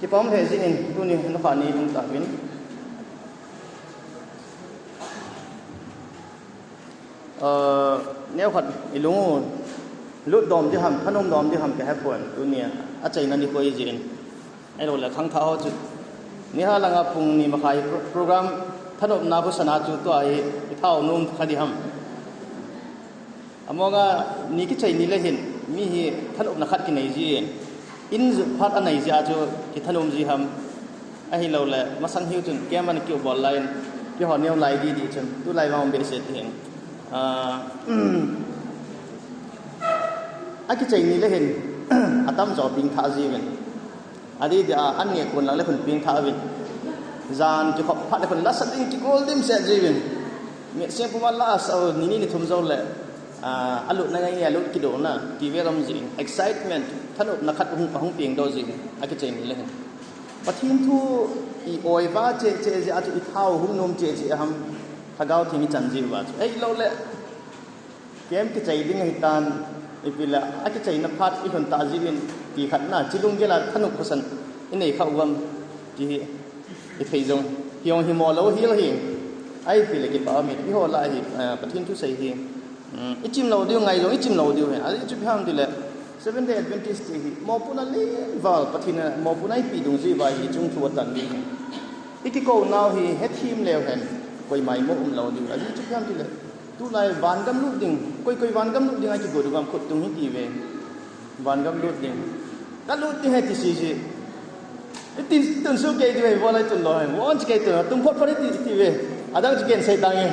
cái bóng hệ gì nên tu ni nó phản đi không tạo biến nếu phật ilung lút đom đi hầm thân ông đom đi hầm cái hai phần tu ni à chạy nên đi coi gì nên ai rồi là khăng tháo chứนี่ฮะหลังอาปุ่งนี่มาขายโปรแกรมท่านอบนาบุษนาจุดตัวไอ้เท่านุ่มคดีฮัมอามองว่านี่กิจใจนี่เลยเห็นมีท่านอบนักขัดกินไหนจีอินพัดอันไหนจีอาจูกิท่านอบจีฮัมไอ้เราเลยมาสั่งหิวจนแกมันเกี่ยวบอลไลน์เกี่ยวหอเนี่ยไลน์ดีจนตัวไลน์มาเป็นเศษเองไอ้กิจใจนี่เลยเห็นอาตั้มจอปิงท่าจีเป็นอันนี้เดี๋ยวอันนี้คนหลังเลยคนเพียงท่าวินจานจะขบพัดเลยคนลัสติงกิโกลดิมเสียจีวินเมื่อเสียงพวกลัสเอานี่ทุ่มโซ่เลยอันลุนั่งไงลุกิโดน่ะที่เวรมจี excitement ท่านอุนักขัดหุ่งเพียงโดจีอันก็เจนี่เลยปะทิ้งทูอีโอยว่าเจอาจจะอีเท้าหุ่งนมเจทำถ้าเกาทิ้งจันจีว่าเอ้ยเราเลยเกมกิจใจดิ้งให้ตานอีพิละอันกิจใจนับพัดอีคนตาจีวินที่ขัดหน้าจิลุงเกล้าท่านุขสันอินเอกเขาว่าที่ที่เพยงฮิองฮิมอลแล้วฮิลหิงไอ้พิเลกิปามิดที่หัวไหล่ประเทศทุกสายหิงอีจิมเราเดียวไงจงอีจิมเราเดียวเหรออะไรจุดพิหามดีเลย Seventh Day Adventist ที่มอปุนันเลี้ยงว่าประเทศมอปุนันปีดงจีว่าฮิจุงทัวตันดีอีที่เขาหน้าฮิเฮทีมเลวเห็นคอยไม่มอเราเดียวอะไรจุดพิหามดีเลยตัวไล่วันกำลุดดิ่งคอยวันกำลุดดิ่งไอ้ที่กูดูความขุดตรงนี้ทีเววันกำลุดดิ่งก็ลุดดิ่งให้ที่สี่ที่ตุนสู้เกย์ด้วยว่าอะไรตุนลอยวันจะเกย์ตัวตุ้งพอดพอดีที่เวอาดังจะเกย์ใส่ตังเอง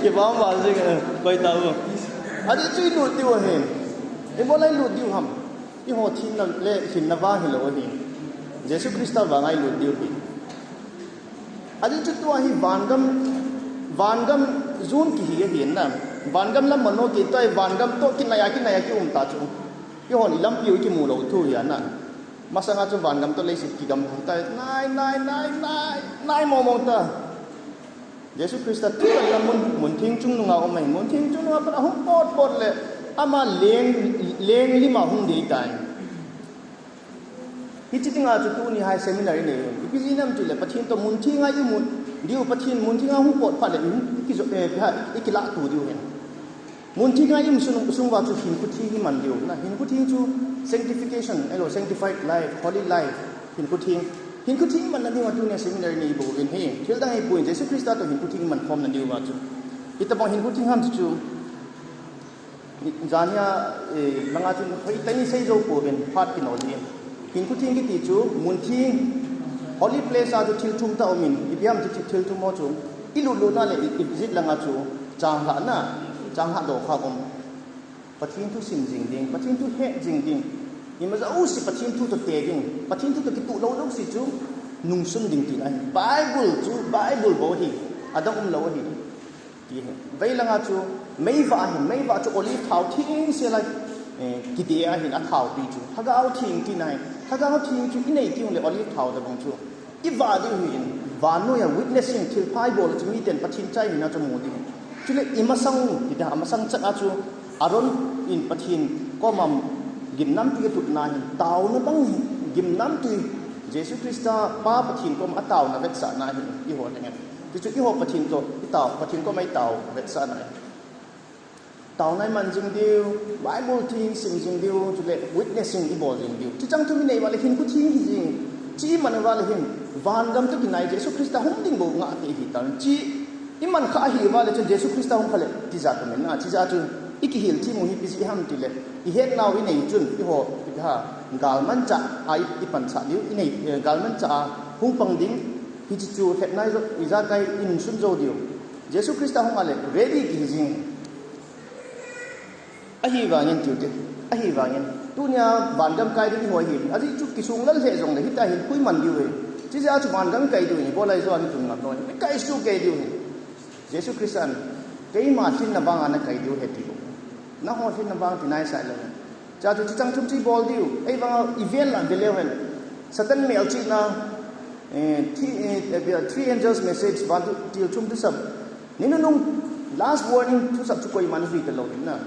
กี่บ้างว่าสิคอยตาวุอันนี้ช่วยลุดดิ่งเห็นไอ้ว่าอะไรลุดดิ่งทำที่หัวทีมนั่นเล่หินนว่าหินเราเห็นเยซูคริสต์ว่าไงลุดดิ่งอันนี้จุดตัวหิวันกำจูนกี่เห็นนะวันกำลำมันโนกี่ตัววันกำโตกินนายกี่ตาจูที่หัวนี่ลำพิวกี่มูเราทุยอันน่ะมาสังอาจวันกำตัวเลยสิกี่กำแต่นายมองตาเยซูคริสต์ที่เรามุนทิ้งจุงนุ่งเอาไม่มุนทิ้งจุงนุ่งเอาเป็นหุ่นปอดเลยอามาเลี้ยงลิมาหุ่นดีกันที่จริงอาจุตุนี่ให้เซมินารีเนี่ยพี่จีนั่นจุดเลยประเทศตัวมุนทิ้งอายุมุนเดี๋ยวประเทศมุนทิ้งอาหุ่นปอดพัดเลยที่จะอีกละตัวเดียวเห็นมุนทิ้งอายุสุ่งว่าจุหินกุฏิที่มันเดียวนะหินกุฏิจุ sanctification ไอ้เรา sanctified life holy life หินกุฏิมันนั่นที่ว่าจุเนี่ยเซมินารีนี่บอกเป็นเฮงเชื่อได้ให้ปุ่นเยซูคริสต์ตัวหินกุฏิมันพร้อมนั่นเดียวว่าจุอิตาบองหินกุฏิห้ามจุจานยาบางอาจุเฮ้ยแต่นี่ใช่โจ้ปุ่นเป็นพาดกินเอาดีหินกุฏิกี่ตีจุมุนทิ้ง holy place อาจุทิลทุ่มตาอมินอีพิยามทิลทุ่มมอจุอีลุลุนั่นเลยอีพิจิตลังอาจุจางหานะจางหาดอกข้าวปะทินทุสินจริงดิงปะทินทุเฮจริงดิงนี่มันจะอู้สิปะทินทุตัวเตดิงปะทินทุตัวกิตุเราลูกสิจูนุ่งสุ่มดิงตีนั่นไบเบิลจูไบเบิลบอกฮีอาดังเราฮีที่เห็นเวลาจูไม่ว่าจูโอลิฟเท้าทิ้งเสียอะไรกิเดียเห็นอัฐเท้าปีจูถ้าก็เอาทิ้งที่ไหนถ้าก็เอาทิ้งจูที่ไหนที่มันเลยโอลิฟเท้าแต่บางจูอีวาดิหินวานนู้นวิทเนสซิ่งที่พายบอลจะมีเด่นปะทินใจหินน่าจะมูดิจุเลยอิมาสังที่เดียมาสังจักอาจูอารมณ์อินปะทินก็มากิมน้ำตุยตุนายเต่านั่นบังกิมน้ำตุยเยซูคริสต์ป้าปะทินก็มาเต่านั่นเวทสานายอีหัวอย่างเงี้ยจุดอีหัวปะทินตัวอีเต่าปะทินก็ไม่เต่าเวทสานายเต่าในมันจริงเดียวไบเบิลทิ้งสิ่งจริงเดียวจุเลยวิทเนสซิ่งอีบอลจริงเดียวที่จังทุกในวันเลยหินก็ทิ้งจริงจีมันวันเลยหินวันกำตุกินายเยซูคริสต์หุ่นดิ่งโบงอาตีหิตันจีอิมันข้าหิว่าเลยจนเยซูคริสต์หุ่นเขาเลยที่จัดเป็นน่ะที่จัดจนอีกหิลที่มุฮิปิซิฮัมติเลยอีเห็นเราอินในจุนที่หัวที่ฮะกาลมันจะไออีปันสาดิวอินในกาลมันจะหุ่นปังดิ้งฮิจิจูเห็นนายอิจาไกอินซุนโจดิวเยซูคริสต์หุ่นอะไรเรดี้กิจิงอะฮีวางินจุดอะฮีวางินตัวเนี้ยวันกำไก่ที่หัวหินอันนี้จุดกิสุงนั่นเหตุจงเลยที่ตาหินคุยมันดิวเลยที่จะจุดวันกำไก่ดิวนี่พอไล่ส่วนจุดนั้นน้อยไม่ไก่สุไก่ดิวนี่เยซูคริสต์เกี่ยมาทิ้งนับางอันนั้นไก่ดิวเหตุดิวนักหัวทิ้งนับางที่นายใส่เลยจะจุดจังจุดที่บอลดิวไอ้บางอีเวนต์หลังเดียวเห็นสตันเมลจีน่าthree angels message บางที่ชุ่มทุกสับนี่นุ่ง last warning ทุกสับทุกคนมันสุดตลอดนะ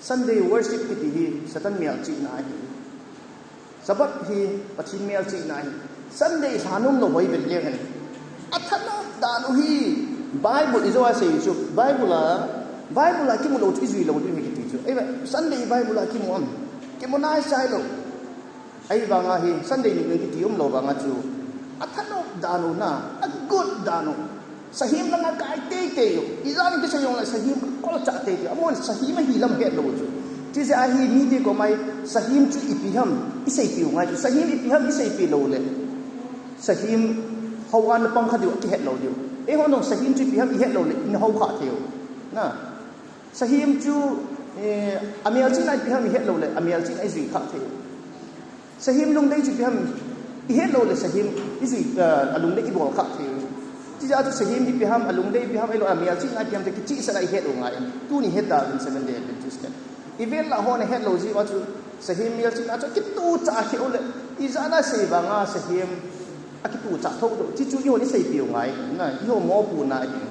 Sunday worship ki hi satan mel chi na hi sabat hi pathin mel chi na hi Sunday sanum lo hoi bel leng ani athana dan hi Bible is what say chu Bible ki mu lo chi zui lo du hi ki chu ai ba Sunday Bible ki mu am ki mu nai sai lo ai ba nga hi Sunday ni ki ti lo ba nga chu athano danu na a good danu sahim na ka te yo izan ki sayong la sahim ko cha te yo amon sahim hi lam he lo chu ti se a hi ni de ko mai sahim chu ipiham isai pi nga chu sahim ipiham isai pi lo le sahim hawan pang kha du ki he lo du e ho no sahim chu ipiham i he lo le in ho kha theo na sahim chu amial chi na ipiham i he lo le amial chi ai zui kha theo sahim lung dei chu ipiham i he lo le sahim izui alung dei ki bol kha theo ti ja tu sahim di piham alung dei piham elo amial chi na piham te ki chi sa dai het nga em tu ni het da in 7 day Adventist event la ho ne het lo ji wa chu sahim mial chi na chu ki tu cha ki ole i za na se ba nga sahim a ki tu cha tho do chi chu yo ni sei piu ngai na yo mo pu na ji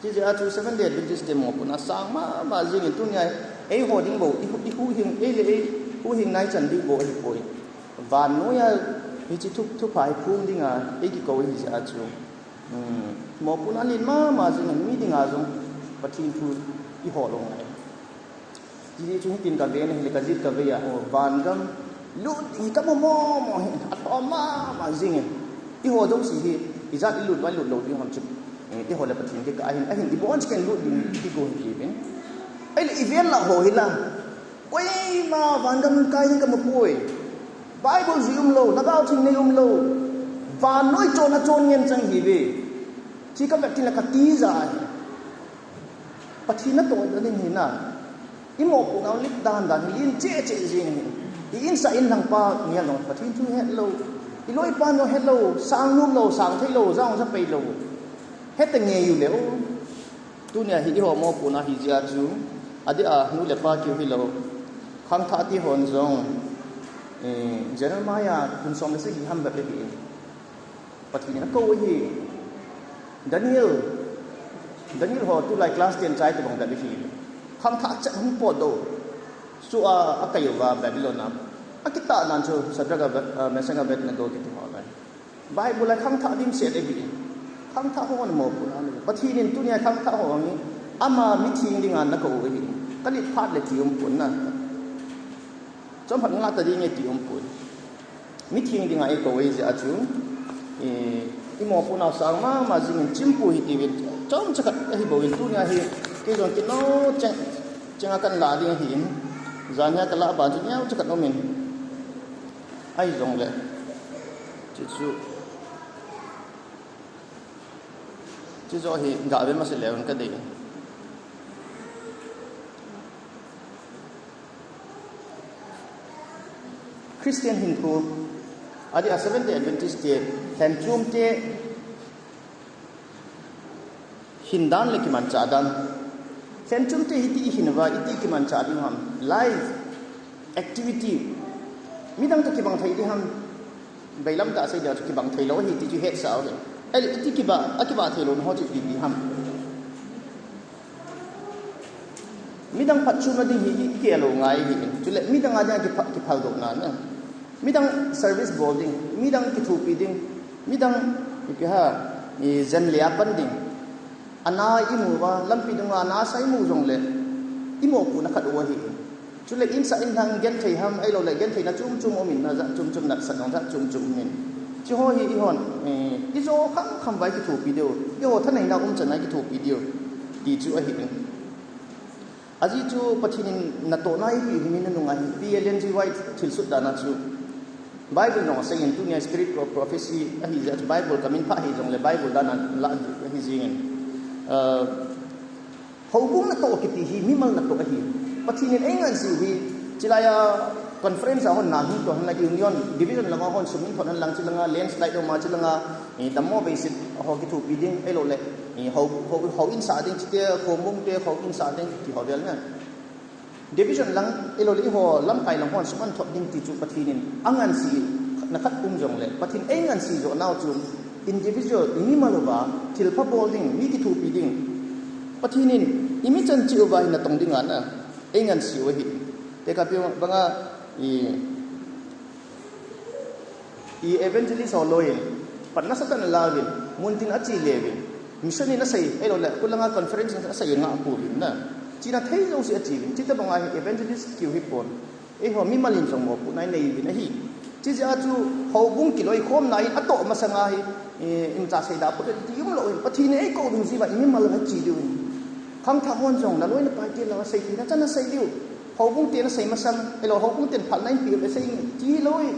ti ja tu 7 day Adventist de mo pu na sang ma ji ni tu ni ai ho ding bo i hu hing ai le ai hu hing nai chan di bo ai poi van no ya hi chi thu phai phum ding a ai ki ko hi ja chu mo pun alin ma jing mi ding a jong pathin thu I ho long ai ji chu tin ka ve ne ka jit ka ve ya ho van gam lu ti ka mo at ma jing I ho jong si hi I zat I lut wa lut lo ding ham chu I ho la pathin ke ka ahin I bon chen lut ding ki go hi ben ai le event la ho hi la koi ma van gam kai ni ka mo poi Bible zium lo na gao thing ne lo van noi chon ngen chang hi ve chi ka bet tin la ka ti za pathin na to da ni na I mo pu na lik dan lin che jing I in sa in lang pa ngia lo pathin chu het lo I loi pa no het lo sang num lo sang thai lo zang sa pe lo het te nge yu le o tu nia hi ho mo pu na hi ja chu adi a nu le pa ki hi lo khang tha ti hon zong Jeremiah kun som le se hi ham ba be bi pathin na ko hi Daniel ho tu lai class 10 chai te bang da bi hi kham tha cha hum po do su a akayo wa Babylon na akita nan chu sadraga mesanga bet na go ki tu ha Bible la kham tha dim se le bi kham tha ho mo pu na ni pathin in tu nia kham tha ho ni ama mi thing ding an na ko hi kalit phat le ti um pun na chom phat nga ta ding e ti um pun mi thing ding ai ko we ja chu I mo pu na sang ma jing chim pu hi ti wit chom chakat hi bo in tu nya hi ke jon ti no chang kan la ding hi zan ya kala ba chu nya chakat no min ai jong le chi zo hi ga ve ma se le on ka dei Christian Hindu adi a 7 day Adventist de Lhenchomte Hindan le Kimanchah dan Lhenchomte hiti hinwa iti Kimanchah di ham live activity midang ta kibang thai di ham bailam ta sai da kibang thai lo hi ti ju het sao de ai iti kiba akiba thai lo ho chi di ham midang patchu na ding hi ke lo ngai hi chu le midang ada ki phal do na na midang service boarding midang ki thu pi ding midang ki ha ni zen lia pan ding ana I mu wa lampi ding ana sai mu jong le I mo pu na khat wa hi chu le in sa in hang gen thai ham ai lo le gen thai na chum o min na za chum na sa nong za chum min chi ho hi I hon I zo kham bai ki thu pi deu I ho thanai na chan na ki thu pi deu ti chu a hi aji chu pathin na to nai pi himin nu ngai PLNG white thil sut dana chu Bible no saying tu nia spirit of prophecy ahi that Bible kamin pha hi jong le Bible dana la hi jing hobung na to kiti hi mimal na to hi pathin en engan si hi chilaya conference a hon na hi to na union division langa hon sumin thon lang chilanga landslide o ma chilanga damo basic ho ki thu biding elo le ho in sa ding chite khomung te ho in sa ding ti ho bel na division lang elo li ho lam kai lang hon suman thot ding ti chu pathin angan si na khat jong le pathin engan si zo naw chu individual ini maloba til pha bolding mi ki thu biding pathin imi chan chi ba na tong ding ana engan siwa hi te ka piang banga i evangelist holoin patna satan lawin muntin achi levin mission ni na sai elo la kulanga conference na sai nga pu na china thei lo si achi chita banga evangelist ki hi pon ho mi malin jong mo pu nai nei bin hi chi ja chu hobung ki loi khom nai ato masanga hi in cha sai da pu ti yum lo pathi ne ko dum si ba mi mal ha chi du khang tha hon jong na loi na pa ti la sai ti na chana sai liu hobung te na sai masang elo hobung ten phal nai pi le sai chi loi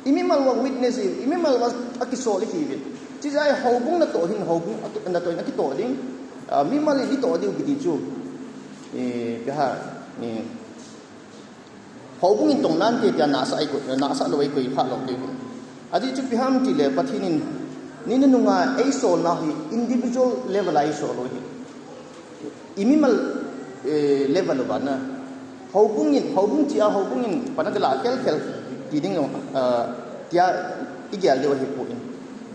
imi mal wa witness imi mal wa akiso li ki bin chi ja hobung na to hin hobung na to na ki to ding mi mal ni to di gi chu be ha hobung in tong nan te ya na sa ai ko na sa loi ko i pha lo de adi chu pi ham ti le pathinin ni na nunga ai so na hi individual level ai so lo hi imi mal level ba na hobung chi a hobung in pana de la kel ti ding tia igyal de hi po in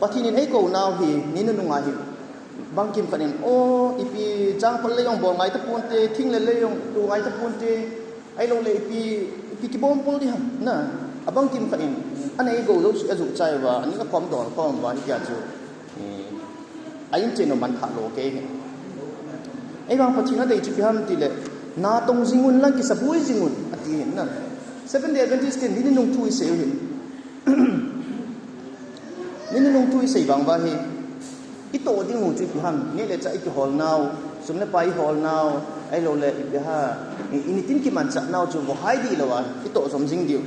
pathinin ai ko now hi ni na nunga hi bang kim panin o ipi jang pal le yong bo ngai ta pun te thing le yong tu ngai ta pun te ai lo le ipi ki bom pol di ham na abang kim panin anai go lo si azu chai wa ani ka khom don khom wa hi ya chu ai chen no man tha lo ke ai bang pathina dei chu ham ti le na tong jingun lang ki sabui jingun ati na seven day adventist tin ni nung thui se hin ni nung thui se bang ba he ito ding mu chu ham ne le cha ik hol now sumne pai hol now ai lo le bi ha initin Kimanchah now chu bo hai di lo wa ito som jing diu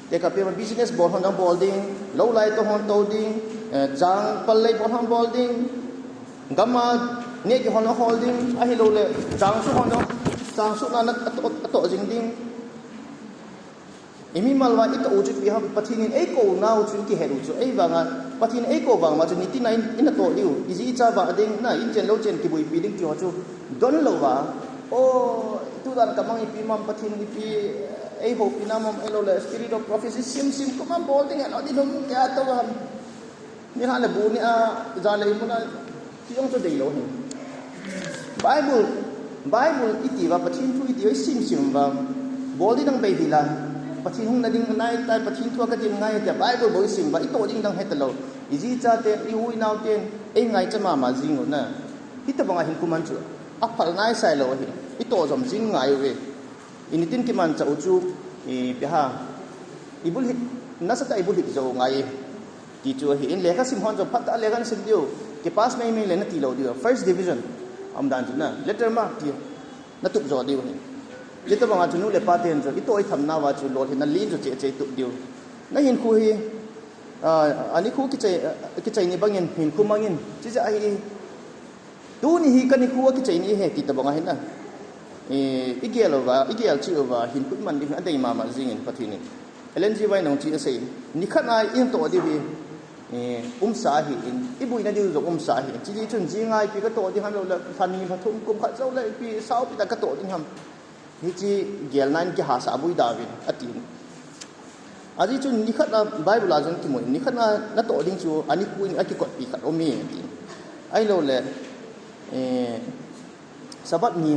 te ka pe business bol hon bol ding lo lai to hon to ding jang pal lai bol hon bol ding gamma ne ki hon holding ai lo le jang su hon jang su na to jing ding imi malwa ito uju pi ham pathinin ei ko now chu ki heru chu ei wanga pathin ei ko wang ma chu 99 in to liu izi cha ba ding na in chen lo chen ki bui pi ding ki ho chu don lo wa o tu dan kamang ipi mam pathin ipi ei ho pi namam elo le spirit of prophecy sim ko mam bol ding alo di dum kya to ham ni ha le bu ni a za le mu na ki yong chu dei lo hin bible iti wa pathin thu iti sim wa bol di dang bai di la pathin hung na ding nai tai pathin thua ka dim ngai te bible boy sim ba ito ding dang het lo izi cha te i hui nau ten ei ngai cha ma jing na hita banga hin kuman chu a phal nai sai lo hi ito jom jing ngai we initin Kimanchah uchu pe ha ibul hit na sa ta ibul hit zo ngai ti chu hi in le ka sim hon jo phat le kan sim dio ke pass mai le na ti lo dio first division am dan chu na letter mark ti na tuk zo dio hi lito banga chu nu le paten jo ito ai tham na wa chu lo hin na li jo che tu dio na hin khu hi ani khu ki chai ni bangin hin khu mangin chi ja ai tu ni hi kan khu ki chai ni he ti ta banga hin na igel chi over hin put man ding adai ma jing in pathini lng wai nong chi sei ni khat ai in to di hi sa hi in ibui na di zo sa hi chi ji chun ji ngai pi ka to di han lo la phani pha thum kum khat zo le pi sau pi ta ka to ding ham hi chi gel nan ki ha sa bui da win atin aji chun ni khat na bible a jang ki mo ni khat na to ding chu ani kuin aki kot pi khat o mi ti ai lo le sabat ni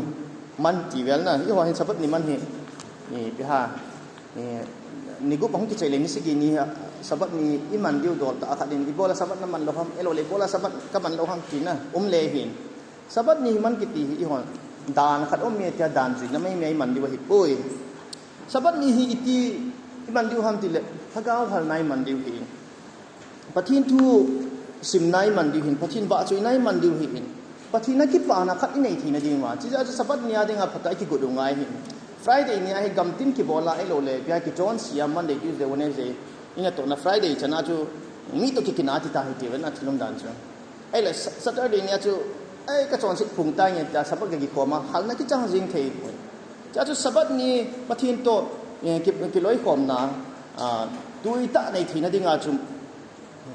man ti vel na hi ho hin sabat ni man hi pi ha ni gu bang ki chai le ni sigi ni sabat ni iman diu dol ta akha din bola sabat na man lo ham elo le bola sabat ka man lo ham ti na le hin sabat ni man ki ti hi ho dan khat om me tia dan ji na mai man diu hi poi sabat ni hi iti iman diu ham ti le thagao phal nai man diu hi pathin thu sim nai man diu hin pathin ba chui nai man diu hi pathin na ki pa na khat nei thi na ding wa chi ja sabat ni a ding a phata ki godu ngai hi Friday ni ai gam tin ki bola elo le bia ki John siam Monday Tuesday Wednesday ina to na Friday chana chu mi to ki kinati ta hi te na thilum dan chu ai le Saturday ni chu ai ka chon sit phung ta nya ta sabat ki khoma hal na ki chang jing thei cha chu sabat ni pathin to ki loi khom na tui ta nei thi na dinga chu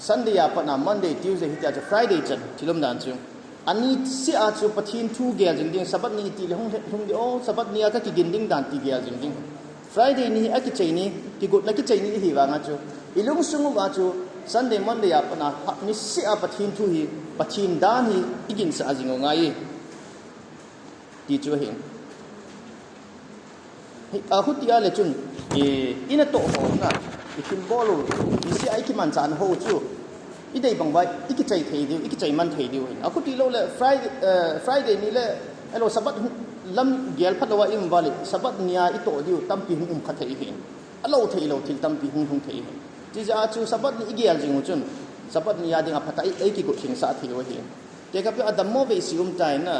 Sunday ya pa na Monday Tuesday hi ta chu Friday chan thilum dan chu ani si a chu pathin thu gel jing ding sabat ni ti le hung di o sabat ni aka ki ginding dan ti gel jing ding Friday ni aki chai ni ki gut na ki chai ni hi wa nga chu ilung sungu wa chu Sunday Monday ya pana ni si a pathin thu hi pathin dan hi igin sa jing ngai ti chu hin hút tia lệ chun ina to ho na ikin bolo isi ai Kimanchah ho chu idei bang vai ikichai thei diu ikichai man thei diu akuti lo le Friday ni le elo sabat lam gel phalawa im wali sabat nia ito diu tampi hum kha thei hin alo thei lo thil tampi hum thei hin ji ja chu sabat ni igel jingu chun sabat nia ding apata ai ki ko thing sa thei wa hin te ka pe adam mo ve sium tai na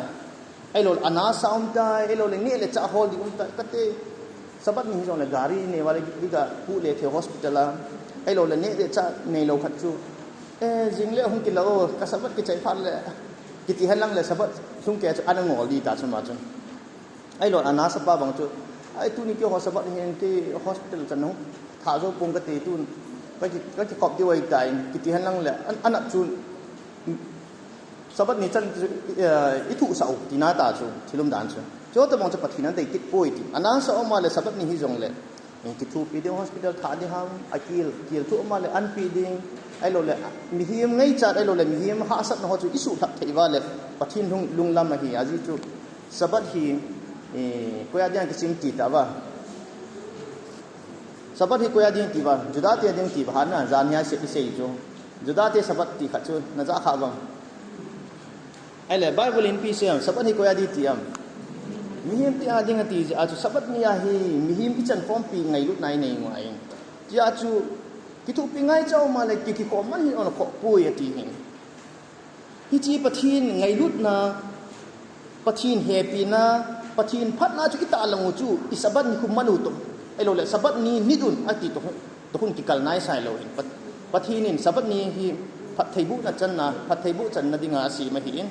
ai lo ana saum tai ai lo le ni le cha hol di tai ka te sabat ni jong le gari ne wale ki ga pu le the hospital la ai lo le ne de cha nei lo khat chu jing le hung ki lo ka sabat ki chai phan le ki ti halang le sabat sung ke chu anangol di ta chuma chun ai lo ana sapa bang chu ai tu ni ki ho sabat hen ti hospital chan no tha zo pung ka ti tu ka ki kop di wai tai ki ti halang le anak chun sabat ni chan i thu sa ti na ta chu thilum dan chu cho ta bang chu pathinan dei kit poi ti ana sa oma le sabat ni hi jong le ki thu pi de hospital tha di ham akil kil thu oma le an pi ding ai lo le mi hiam ngai chat ai lo le mi hiam ha sat no chu isu thak thei wa le pathin lung lam hi aji chu sabat hi ko ya dian ki sim ti ta wa sabat hi ko ya dian ti wa juda te dian ti ba na zan ya se se chu juda te sabat ti kha chu na za kha bang ai le bible in pi se sabat hi ko ya di ti am mi hiam ti a ding ti a chu sabat ni ya hi mi hiam i chan form pi ngai lut nai nei ngai ya chu ki thu pi ngai chau ma le ki ko man hi on ko pu ya ti hin hi chi pathin ngai lut na pathin happy na pathin phat na chu ita langu chu i sabat ni khum manu to ai lo le sabat ni nidun ati to hun ki kal nai sai lo in pathin in sabat ni hi phat thei bu na chan na phat thei bu chan na dinga si ma hi in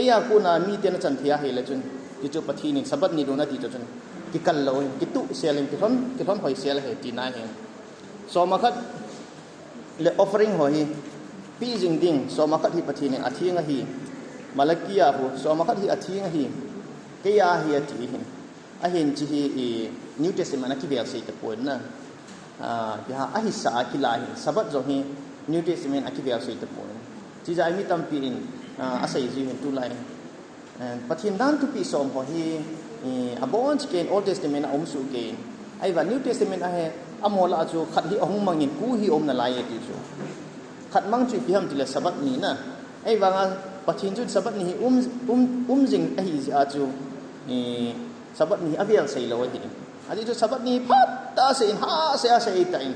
eya ko na mi te na chan thia he le chun ki chu pathin in sabat ni do na ti to chun ki kal lo in ki tu selling ki thon hoi sel he ti na he so ma khat le offering ho hi pi jing ding so ma khat hi pathin in athinga hi malakia ho so ma khat hi athinga hi ke ya hi ati hin a hin chi hi new testament ki vel se te point na ya a hi sa ki la hi sabat zo hi new testament ki vel se te point chi ja mi tam pi in a sai ji hin tu lai pathin dan tu pi som ho hi abon chi ken old testament su ken ai wa new testament a he amola chu khat hi ahung mangin ku hi om na lai ti chu khat mang chu pi ham ti le sabat ni na ai wa pathin chu sabat ni jing a hi a chu sabat ni avial sei lo hi adi chu sabat ni phat ta se in ha se a sei ta in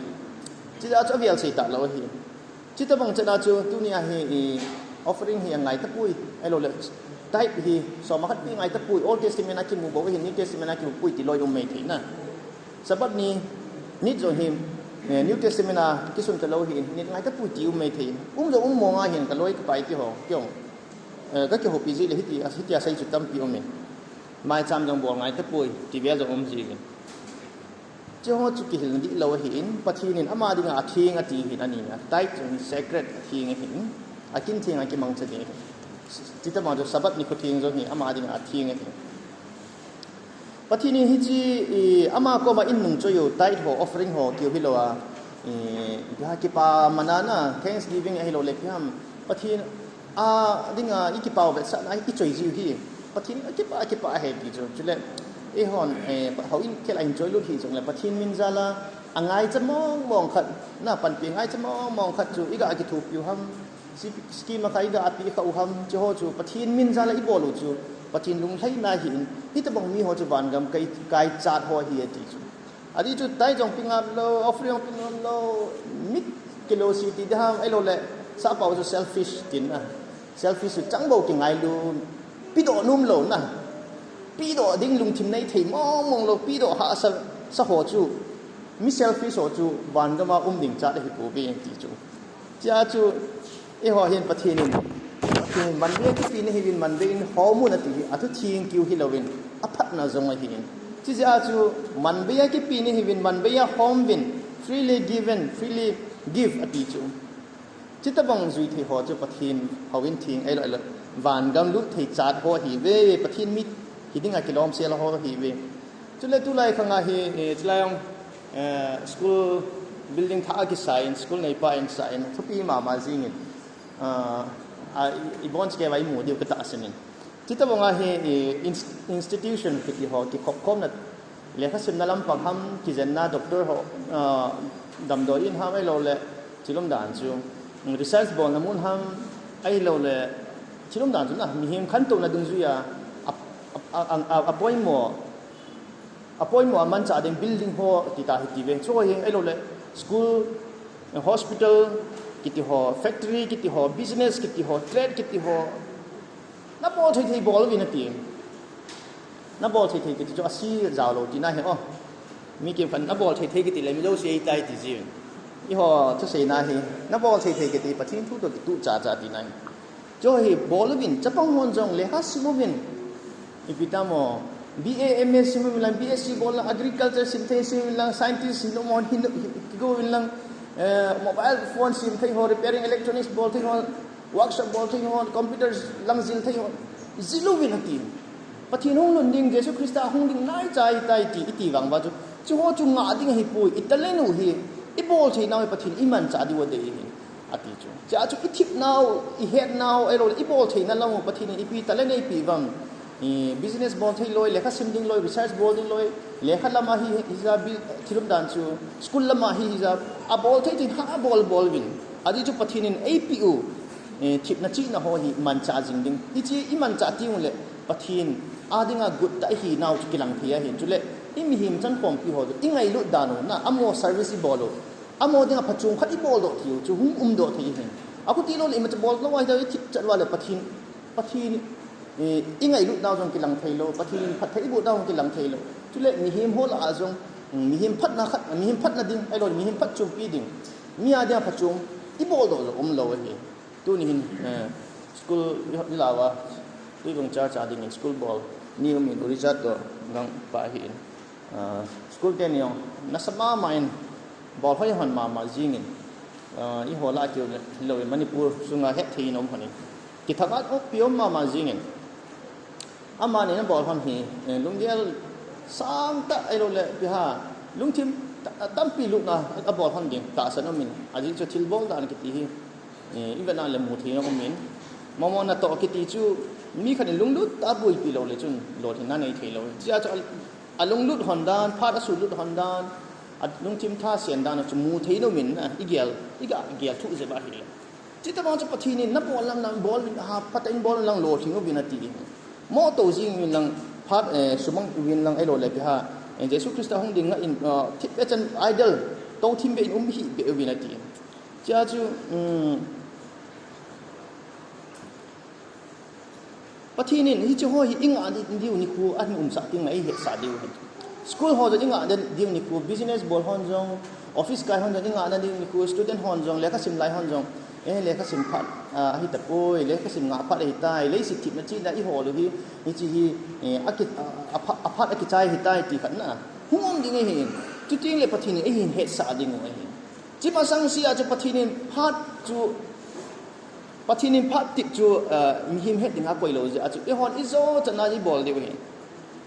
chi da chu avial sei ta lo hi chi ta bang chana chu tu ni a hi offering hi ngai ta pui ai lo le type hi so ma khat pi ngai ta pui old testament a ki mu bo hi new testament a ki mu pui ti loi om mai thi na sabat ni nit zo him new testament a ki sun ta lo hi nit ngai ta pui ti um mai thi zo mo nga hin ka loi ka pai ti ho kyong ka ki ho pi ji le hi ti a sai chu tam pi om mai mai cham jong bo ngai ta pui ti vel zo om ji cho chu ki hil di lo hi in pathin in ama ding a thing a ti hin ani na tai chung secret thing hin akin thing a ki mang cha de ti ta ma jo sabat ni ko thing zo hi ama ding a thing hin pathin hi ji ama ko ma in nung cho yo tai ho offering ho ki hi lo a ya ki pa manana thanksgiving hi lo le pyam pathin a ding a ki pa ve sa na ki choi ji hi pathin ki pa he ki jo chule e hon how in kel enjoy lu hi jong le pathin min zala angai chamong khat na pan pi ngai chamong khat chu iga ki thu piu ham scheme kai ga api kha u ham chu ho chu pathin min zala i bolu chu pathin lung thai na hin hi ta bang mi ho chu van gam kai chat ho hi ti chu adi chu tai jong ping up lo offering ping lo mid kilo city da ham ai lo le sa pa chu selfish tin na selfish chang bo ki ngai lu pi do num lo na pi do ding lung thim nei thei mong lo pi do ha sa ho chu mi selfish ho chu van ga ma ding cha de hi pu be ti chu cha chu e ho hin pathin in man be ki pi ne hi win man be in ho mu na ti athu thing kiu hi lovin a phat na zong a hin chi ja chu man be ki pi ne hi win man be ya home win freely given freely give a ti chu chi ta bang zui thi ho chu pathin ho win thing ai lo van gam lu thei chat ho hi ve pathin mi hi dinga kilom sel ho hi ve chule tu lai khanga hi chlayong school building tha ki sign school nei pa in sign thupi ma jing in ibon ke vai mu dio ka ta asenin chita bonga he institution ki ho ki khop khom na le kha sim na lam pang ham ki zen na doctor ho dam do in ham ai lo le chilom dan chu research bol na mun ham ai lo le chilom dan chu na mi him khan to na dung zu ya appointment man cha ding building ho ti ta ti ve cho ye ai lo le school hospital kiti ho factory kiti ho business kiti ho trade kiti ho na bol thei bol vi na ti na bol thei kiti cho asi zaw lo ti na he mi kim khan na bol thei kiti le mi lo sei tai ti ji i ho cho sei na he na bol thei kiti pathin thu to tu cha ti na cho he bol vin chapang hon jong le ha simu vin ipitamo BA MS simu lang BSc bol agriculture sim thei sim lang scientist sim mon hin go lang mobile phone sim thei ho repairing electronics bol thei ho workshop bol thei ho computers lang zil thei ho zilu vin ati pathin hong lun ding jesu christa hong ding nai chai tai ti iti wang ba chu ho chu nga ding hi pui italenu hi I bol thei naw pathin iman cha di wo de hi ati chu cha chu ithip now I head now ai ro I bol thei na long pathin I pi talene pi wang business bol thei loi lekha sim ding loi research bol ding loi lekha lama hi hiza bi thilum dan chu school lama hi hiza a bol thei tin ha bol win adi chu pathin in APU thip na chi na ho hi man cha jing ding I chi I man cha ti un le pathin adinga good ta hi now chu kilang thia hin chu le I mi him chan pom pi ho I ngai lu danu na amo service I bolo amo dinga phachung khat I bol do thiu chu hum do thei hin aku ti lo le ma cha bol lo wai da thip chat wa le pathin I ngai lu daw jong kilang thei lo pathin phat thei bu daw kilang thei lo chu le mi him hol a jong mi him phat na khat mi him phat na ding ai lo mi him phat chu pi ding mi a dia phachung I bol do lo he tu ni hin school ni lawa tu gong cha ding in school ball ni min urijat do ngang pa hin school ten yo na sama main ball hoi hon ma jingin I hola ti lo Manipur sunga het thi nom phani ki thakat ok piom ma jingin ama ni na ball hon hi lungdial sang ta ai lo le pi ha lungthim tam pi lu na a ball hon ding ta san min aji cho thil ball dan ki ti hi ibana le mu thi no min momo na to ki ti chu mi khan lunglut ta bui pi lo le chun lo thi na nei thei lo cha cha alunglut hondan phat asu lut hondan at lungthim tha sian dan chu mu thei no min na igel thu je ba hi le chita ba cha pathi ni na ball lang ball ha patain ball lang lo thingo binati mo to jing min lang phat sumang win lang ai lo le pi ha jesu christa hong ding in thip echan idol to thim be in hi be binati cha chu pathinin hi chu ho hi inga di diu ni khu an sa ting ai he sa diu school ho inga den diu ni khu business bol hon jong office kai hon inga na diu ni khu student hon jong lekha sim lai hon jong lekha sim phat hi ta poi lekha sim nga phat hi tai le si thip na chi na I ho lu hi chi hi akit aphat akitai hi tai ti khan na hum ding hi chu ting le pathinin ai hin he sa ding ai chi pa sang si a chu pathinin phat chu pathinin phat tik chu mi him het ding a koi lo ja chu e hon izo chana I bol de we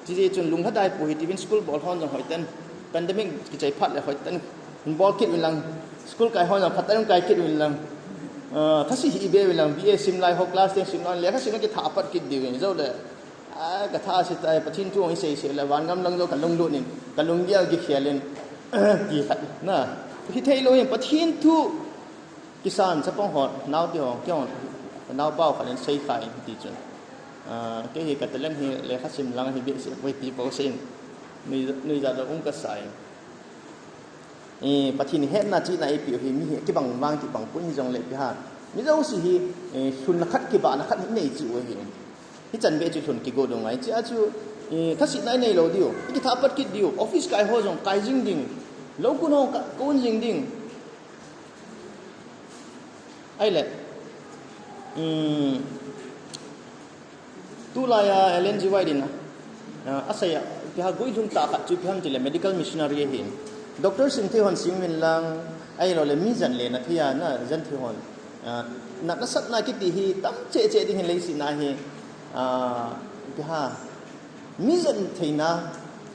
ji chun lung hadai pu hi tivin school bol hon jong hoiten pandemic ki chai phat le hoiten bol kit wilang school kai hon jong phatarung kai kit wilang thasi hi be wilang BA sim lai ho class ten sim non le kha sim ki tha pat kit de we zo le ka tha si tai pathin chu ong sei la wan gam lang zo ka lung lu nin ka lung ya gi khialen ki khat na hi thei lo yin pathin thu kisan sapong hot naw ti hong kyong naw pau khan sei khai ti chun ke hi ka telen hi le kha sim lang hi be si wei ti po sin nui za do ong ka sai pathin het na chi na I pi hi mi ki bang wang ki bang pun jong le pi ha mi zo si hi sun na khat ki ba na khat nei chi we hi chan be chu thun ki go dong ai cha chu thasi nai nei lo diu ki tha pat ki diu office kai ho jong kai jing ding lo ku no ka kon jing ding ai le tu la ya elen ji wai din asaya pi ha goi jung ta kha chu pham ti le medical missionary hin doctor sim the hon sim min lang ai lo le mi jan le na thia na jan thi hon na na sat na ki ti hi tam che ding le si na hi pi ha mi jan theina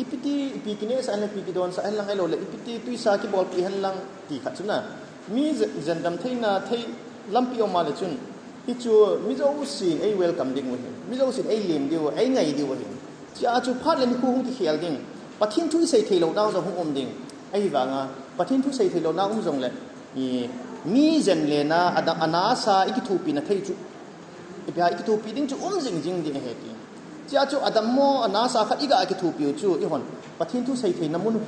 ipiti ipikine sa na pi ki don sa lang ai lo le ipiti tu sa ki bol pi han lang ti kha chuna mi jan dam theina thei lampi o ma le chun hi chu mi zo sin ai welcome ding we mi zo sin ai lim diu ai ngai diu we cha chu phat le mi khu hung ki khial ding bắt thiên thu xây thầy lâu nào rồi không đình ai vàng bắt thiên thu xây thầy lâu nào cũng dùng lệ mi dân lệ na anasa iki thu pin na thầy chú bây iki thu pin đinh chú ding ding đi hết đi chỉ chú adam mo anasa khác iga iki thu piu chú ihon bắt thiên thu xây thầy na muốn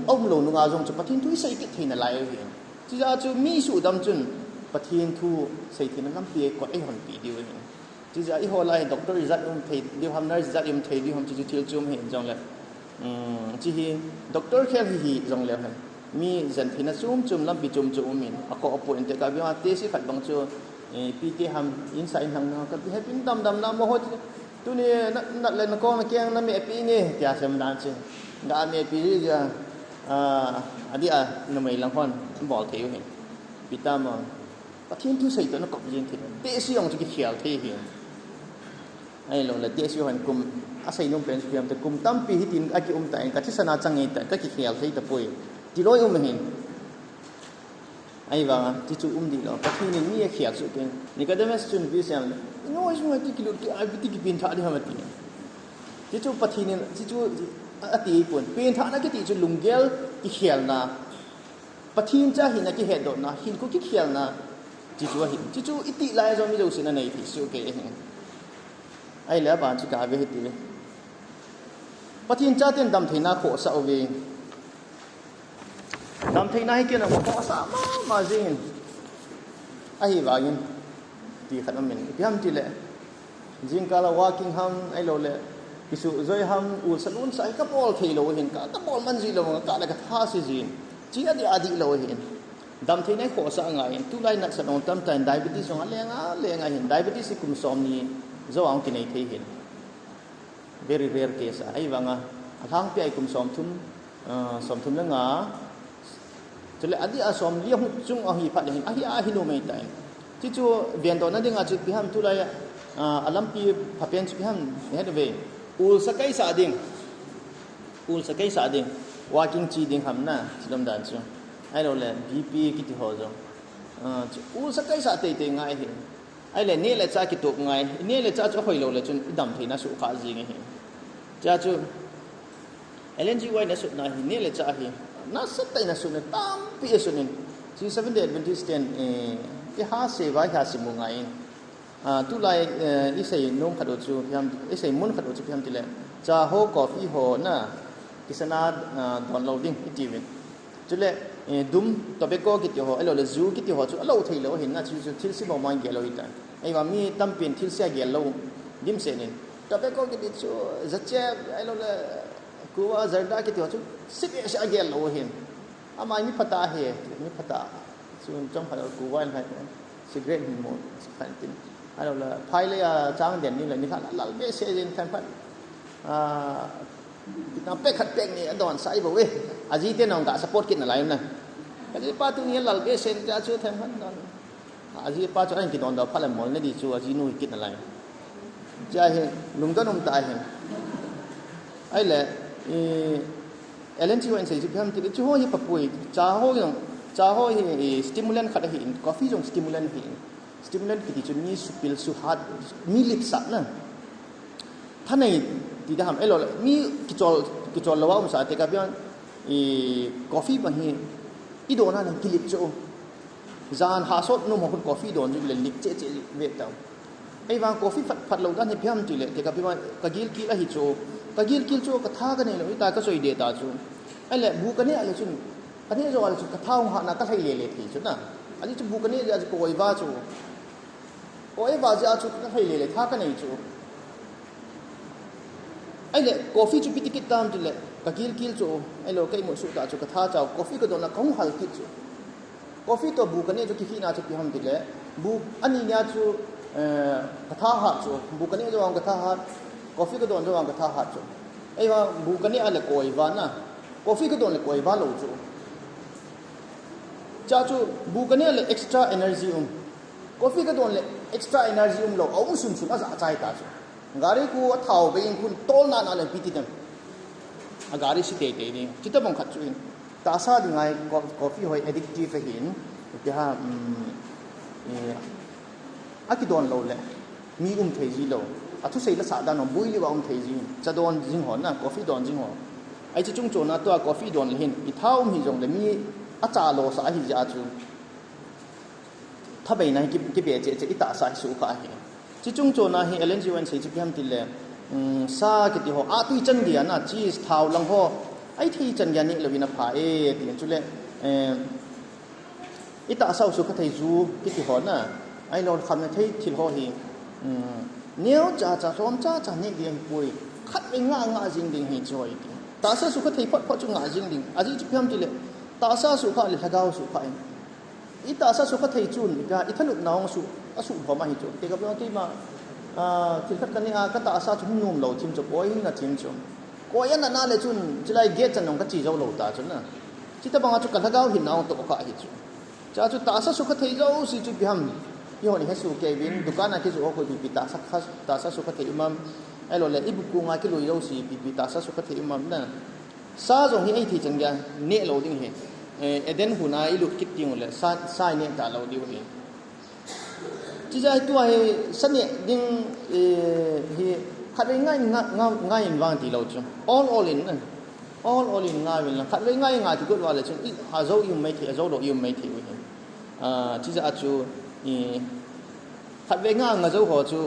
ông lâu nung dùng chú bắt thiên thu xây cái thầy na lại rồi chỉ chú mi su đam chun bắt thiên thu xây thầy na làm bia có ihon pi đi rồi chỉ là ihon lại doctor result thầy điều ham nurse result thầy điều ham chỉ thiếu chum hiện trong lệ chỉ hi doctor khéo hi trong lệ mi dân thì nó chum làm bị chum mình có appoint để cái việc test phát bằng cho PT ham inside hàng cái hết pin đam mà hồi tu này nãy lên con kia nó mẹ pi nè kia xem đàn chứ đã mẹ pi giờ đi nó mấy lần con bỏ thiếu hình bị tam mà bắt thiên tu xây tao nó cọp riêng thì test用这个khéo thế hiện ai lo là test用cùng xây nông bên phíaแต่cùng tam pi hitin ai cái tại cái sana chẳng ngay tại cái khéo thế tập bồi đi lối mình ai vàng tí chú đi lo bắt khi này nghe khiết chú cái này cái đó mà student vi xem nói chung là tí kilo cái ai bị tí pin thả đi hả mà tí chú bắt khi này tí chú tí buồn pin thả nó cái tí chú lùng gel cái khiết na bắt khi cha hình là cái head đó na hình có cái khiết na tí chú ít tí lại rồi mới đâu xin này thì chú cái ai lẽ bạn chú cả về hết tí bắt khi cha tiền đam thì na khổ sao về đam thấy này kia là một khó sao mà riêng ai vào nhưng thì khát mình cái ham chỉ lệ riêng cả là walking ham ai lo lệ cái sự rồi ham salon sai các ball thì lo hiện cả các ball man gì lo cả là cái tha gì gì chỉ là đi lo hiện đam thấy này khó sao ngay tu lại nát salon tâm tay diabetes xong lên ngay hiện diabetes cũng xóm ni do ông cái này thấy hiện very rare case ai vàng thang pi ai cũng xóm thum là ngã cho nên adi asom liang chung ahi phát hiện ahi no mấy tay chứ chú viện đó nó đi ngã chú bị ham tu lại alam pi phát hiện chú bị ham hết về sakai sa ding walking chi ding ham na chilom dan chú ai đâu là BP kiti ho rồi sakai sa tây tây ngay hiện ai là nè là cha kiti ngay nè là cha cho hồi lâu là chú đam thì nó sụt khá gì ngay hiện cha chú LNG why na sụt na nè là cha hiện na satay na sunan tam pi sunan si Seventh Day Adventist ten ha se vai ha simu ngai tu lai isai nom khado chu pyam isai mun khado chu pyam tile cha ho coffee ho na kisana downloading itivin chule dum tobacco kiti ho alo le zu kiti ho chu alo thailo hin na chu thil si mo mang gelo ita ai wa mi tam pin thil sia gelo dim se nin tobacco kiti chu zache alo le kuwa zarda kiti ho chu sip sia gelo hin amai mi phata he mi phata sun trong phata kuwa hai cigarette hin mo phan tin alo la phai le chang den ni la ni kha lal be se jin khan phat kita pe khat pek ni adon sai bo we aji te nong ga support kin lai na aji pa tu ni lal be sen ja chu them han don aji pa chu an ki don da phala mol ne di chu aji nu kin lai ja he lung da num ta he ai le LNG wen sai chu pham ti chu ho hi papui cha ho hi stimulant khat hi coffee jong stimulant ki ti chu ni supil su hat mi lip sa na thanai ti da ham elo mi ki chol lawa sa te ka bian coffee ba hi I do na ki lip chu zan ha sot no mo coffee don ju le lip che ve ta ai wang coffee phat lo da ni pham ti le te ka bian ka gil ki la hi chu ka gil kil chu ka tha ka nei lo ta ka soi de ta chu ai le bu ka ne ale chu ka ne jo ale chu ka thau ha na ka thai le thi chu na ani chu bu ka ne ja ko oi ba chu oi ba ja chu ka thai le tha ka nei chu ai le coffee chu pitikit tam ti le ka gil kil chu ai lo kai mo su ta chu ka tha chao coffee ko don na kong hal ki chu coffee to bu ka ne chu ki na chu pi ham ti le bu ani nya chu ka tha ha chu bu ka ne jo ang ka tha ha coffee ko don jo ang ka tha ha chu ai wa bu ka ne ale ko oi ba na coffee ko don le ko oi ba lo chu cha chu bu ka ne le extra energy coffee ko don le extra energy lo au sun sun a chai ta chu gari ku thau be in kun tol na le piti dem a gari si te ni chita bang khat chu in ta sa di ngai coffee hoi addictive hin ti ha a ki don lo le mi thei ji lo thu sei la sa da no bui li wa thei ji cha don jing hon na coffee don jing ho ai chi chung chona to coffee don hin I thau hi jong le mi a cha lo sa hi ja chu tha bai na ki be che I ta sa su ka hi chi chung chona hi LNG wan sei chi piam ti le sa ki ti ho a tui chan dia na chi thau lang ho ai thi chan ya ni lo wina pha e ti chu le I ta sa su ka thei zu ki ti ho na ai lo kham na thei thil ho hi nếu cha xóm cha nhẹ đi bùi khát với ngã dinh đình hình rồi thì ta sẽ suy thấy phát cho ngã dinh đình à gì chụp phim thì lệ ta sẽ suy khát là thao suy khát ít ta sẽ suy thấy chun cái ít thân được nào suy phò mà hình chun thì gặp nhau thì mà thì khát cái này cái ta sẽ chúng nhôm lẩu chim chụp bói là chim chun coi anh là chun chỉ là ghét chân nông cái chỉ dâu lẩu ta chun à chỉ ta bằng chụp cái thao hình nào tụi có hình chun cha chụp ta sẽ suy thấy dâu suy chụp phimยี่ห้อนี้ให้สูเกวินดูการนั้นที่สูเขาคุยปีตาสักสุขเทอุมัมไอ้เราเลยอีบุกุงไงที่เราอยู่สี่ปีตาสักสุขเทอุมัมนั่นซาจงที่ไอ้ที่จังยังเนื้อเราดิ้งเห็นเด่นหัวหน้าอีลุดคิดจริงเลยซาเนื้อตาเราดิ้งเห็นที่จะตัวให้สันเนื้อดิ้งขัดไว้ง่ายว่างที่เราจง all in นั่น all in ง่ายเลยขัดไว้ง่ายที่ก็ว่าเลยจงอาเจ้ายุ่งไม่ถี่อาเจ้าเรายุ่งไม่ถี่เห็นที่จะอาจูขัดเวง่างาเจ้าหัวจู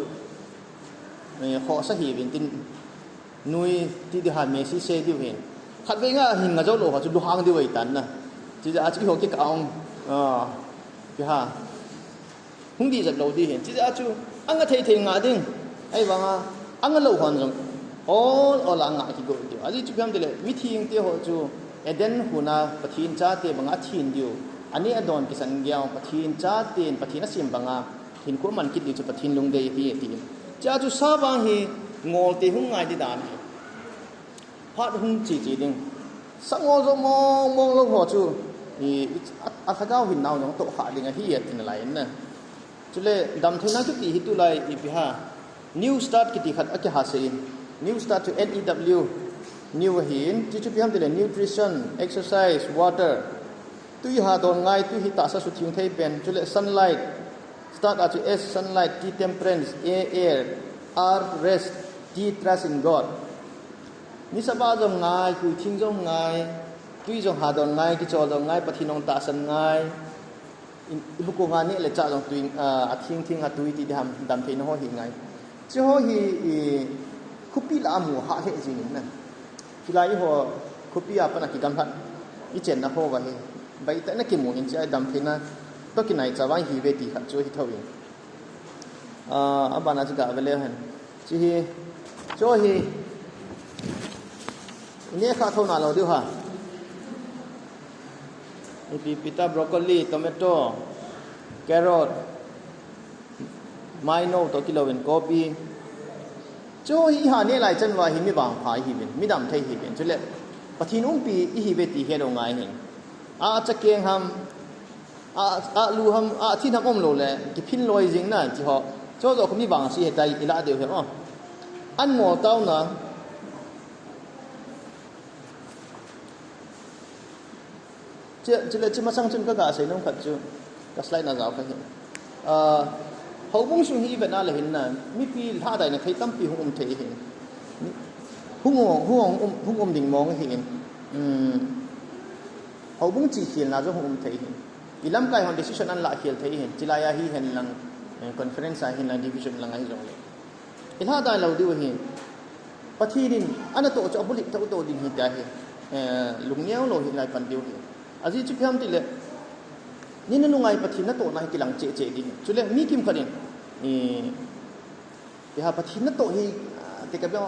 หัวสหีวินตินนุยที่เดือดเมซี่เซดิวเห็นขัดเวง่าหินงาเจ้าหัวจูดูหางดิวไอ้ตันนะที่จะอาจจะหัวกิ๊กเอาพี่ฮะหุ่นดีจัดเราดีเห็นที่จะอาจจะอังกะเทงาดิ้งไอ้บางอังกะเราหันจงallละงาที่กูเดียวอาจจะจุดพิมพ์เดียวมิทีงเดียวหัวจูเด่นหัวหน้าปะทินจ้าเตบางอาทินเดียวอันนี้อดอนกิสันเกียวปะทินจ้าเตียนปะทินนักเสียมบางหินขวมันคิดอยู่จุดปะทินลงเดียที่ตีจ้าจุดซาบางฮีงอตีหุ่งไงที่ด่านพัดหุ่งจีดิงสังงอจะมองลงหัวจูอัฐก้าวหินนาวน้องโตขาดิงที่ที่นั่นไรนั่นจุดเลยดำเทนักที่ฮิตุไลอีพิฮา new start กิติขัดอักฮาซีน new start to NEW new หินที่จุดพิฮามที่เลย nutrition exercise waterตุยหาดอนไงตุยหิตาสัสุทิงเทเป็นจุดเล sunlight start at S sunlight T temperance A air R rest T trust in God นี่สบายจงไงคุยทิ้งจงไงตุยจงหาดอนไงกิจอจงไงปฏินองตาสันไงอิบุกงานนี่เลยจ่าจงตุยทิ้งหาตุยที่ทำดำเทนหัวหิไงเจ้าหัวหิคุปปี้ละหมูหาเหจริงนั่นกีฬาอีหัวคุปปี้อาปนักกิจกรรมพันอีเจนนะหัวว่าใบแต่นักกินหมูอินใจดำเทนะต้องกินไหนจะว่าฮีเวตีขัดช่วยที่เท่าเองอันบานาจะกล่าวไปเลยฮะจีฮีช่วยฮีนี่ข้าวเท่านั้นเราดูฮะมีปิตาบรอกโคลีโตเมโต้แครอทไมโนตัวกิโลเวนกอปีช่วยฮีหาเนี่ยหลายจันว่าฮีไม่บางพายฮีเป็นไม่ดำเทฮีเป็นจุดเล็กปะทีนุ่มปีอีฮีเวตีเฮโดงไงเห็นจะเกียงทำลูทำที่ทำอมโลเลยกิพินลอยจริงนะที่เขาเจ้าตัวเขามีบางสิ่งเหตุใดอีละเดียวเหรออันหมอเต้านะจะเลยจะมาสั่งจนก็กะเสียน้องขัดจูก็สไลด์น่าจะเอาไปเห็นเขาบุ้งสุ่มฮีแบบนั้นเลยเห็นนะมีปีท่าใดเนี่ยใครตั้มปีหุ่งเทเห็นหุ่งดิ่งมองเห็นเขาบุ้งจีเขียนแล้วจะหุ่งเทเห็นอีลำไก่ของ decision นั้นละเขียนเทเห็นจิลายาฮีเห็นหลัง conference เห็นหลัง division หลังอะไรตรงนี้อีท่าใดเราดูเห็นปะทีดินอันนั้นตัวจะเอาบุหรี่ตัวดินหินได้เห็นลุงเนี้ยเราเห็นอะไรปันเดียวเห็นอาจจะจุดพิมพ์ติเลยนี่นั่นลุงไงปะทีนั่นตัวนั่นกิลังเจดิจุดเลยมีกิมขัดเองที่หาปะทีนั่นตัวฮีที่กับว่า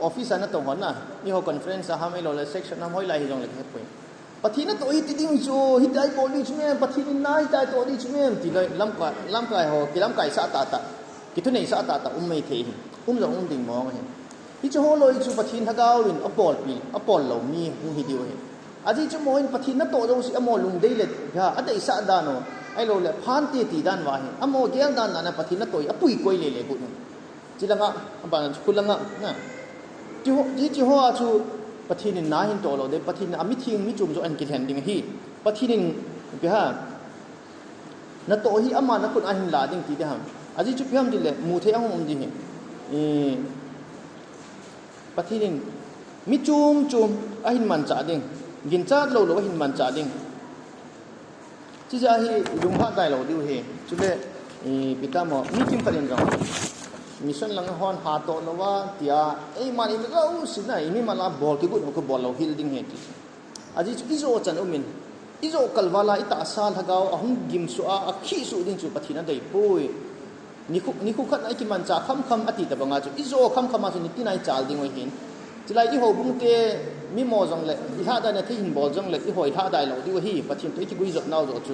ออฟฟิศนั่นตัวหัวน่ะนี่เขา conference ทำให้เราเลย section ทำให้เราให้ตรงเลยให้ไปปะทีนั่นตัวฮีติดดิ้งโซ่ฮิตได้บอลดิช่วยปะทีนี่นายได้ตัวดิช่วยที่เลยลำไก่เขากิลำไก่สะตากิทุนนี่สะตาไม่เทจะดิ่งมองเห็นที่จะหัวลอยจูปะทีนทักเอาอินอปอลปีอปอลเหล่านี้หุ่นฮิดิวเห็นอาจจะจะมองปะทีนั่นโตเราสิอโมลุงได้เลยค่ะอันใดสักด้านโนไอ้เราเลยพันตีด้านว่าเห็นอโมเกี่ยงด้านนั้นปะทีนั่นโตอปุยกวยเลยพูดจีละงะบ้านคุณละงะนะที่หัวจูปะทีนี่น่าเห็นโตเราเด็ปะทีนี่มิทิ้งมิจุ่มจะอันกินเห็นดิ่งฮีปะทีนี่พี่ฮะนั่นโตฮีอามานั่นคนอันหินลาดิ่งที่เดียวอาจจะจุดเพิ่มดีเลยมูเทียงหุ่นดีเห็น ปัทธินมิจุมอหินมันจ่าดิ่งกินจัดโลอหินมันจ่าดิ่งที่จะให้ลุงพักได้เราดูเหจุดเล่พิธามอมีคิมประเด็นจังมิชชั่นหลังฮอนหาโตนว่าที่มันอีกแล้วสินะมีมาลาบอลที่กูนก็บอลเราฮิลดิ้งเหตุอาจจะอีโจจันอุมินอีโจกัลวาลาอิตาซาลฮะก้าวหุ่นกิมสุอาขี้สุดิ้งจุปัทธินั่นได้ปุยนี่คุขัดไอ้กิมันจ่าคำอติแต่บางอาจุอีโจคำมาจุนิตินายจ่าดิ้งไว้เห็นจะไล่อีหัวบุ้งเตมีมอจังเลยอีหาได้เนี่ยที่หินบอลจังเลยอีหัวอีหาได้เราดีกว่าฮีปัทธินตัวที่กุยจดน่าจะจุ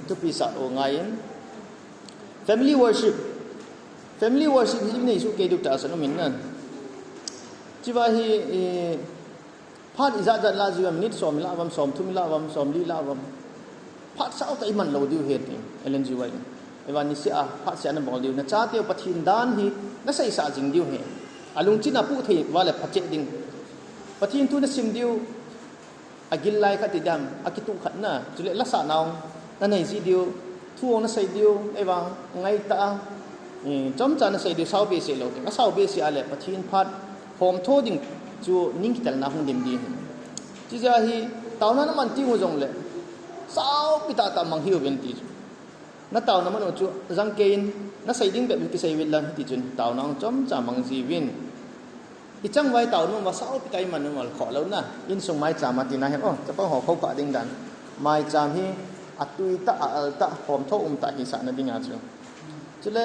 ทุกปีศาจโอ้ไงfamily worshipที่นี่สุเกดุตาสนุมินนั่นจีว่าฮีพัดอิจฉาจัดลาจีว่ามินิสอมลาวัมสอมทุมิลาวัมสอมลีลาวัมพัดสาวแต่มันเราดิวเหตุเอเลนจีว่าไอ้วันนี้เสียพัดเสียนั่นบอกดิวนะจ้าเตียวปัทธินดานฮีนั่นใส่สาจิงดิวเหตุอลุงจีน่าพูดที่ว่าเลยพัดเจดิงปัทธินทุนสิมดิวอากิลไลขัดติดดำอากิตุขัดน่ะจุเลลักษณะนั่นไอ้จีดิวทั่วนั่นใส่ดิวไอ้บางไงตาจอมจันทร์ใส่ดิวสาวเบสเราสาวเบสอะไรปัทธินพัดหอมโทดิงจูนิ่งกิตลนาหงดิมดีจีจ้าฮีตาวนั้นมันติ้งหัวจงเลยสาวปิตาตามังฮิวเป็นตีจูนั่นตาวนั้นมันจูจังเกนนั่นใส่ดิ้งแบบที่ใส่เวลาที่จุนตาวนั้นจอมจันมังจีวินอีจังไว้ตาวนั้นว่าสาวปิตามันมันขอแล้วนะยินส่งไม้จามาตีนะเห็นอ๋อจะต้องหอเขาปะดิ้งดันไม้จามฮีอัตุยตาตาหอมโทตาฮิสานั่นดิ้งอาจูจุเล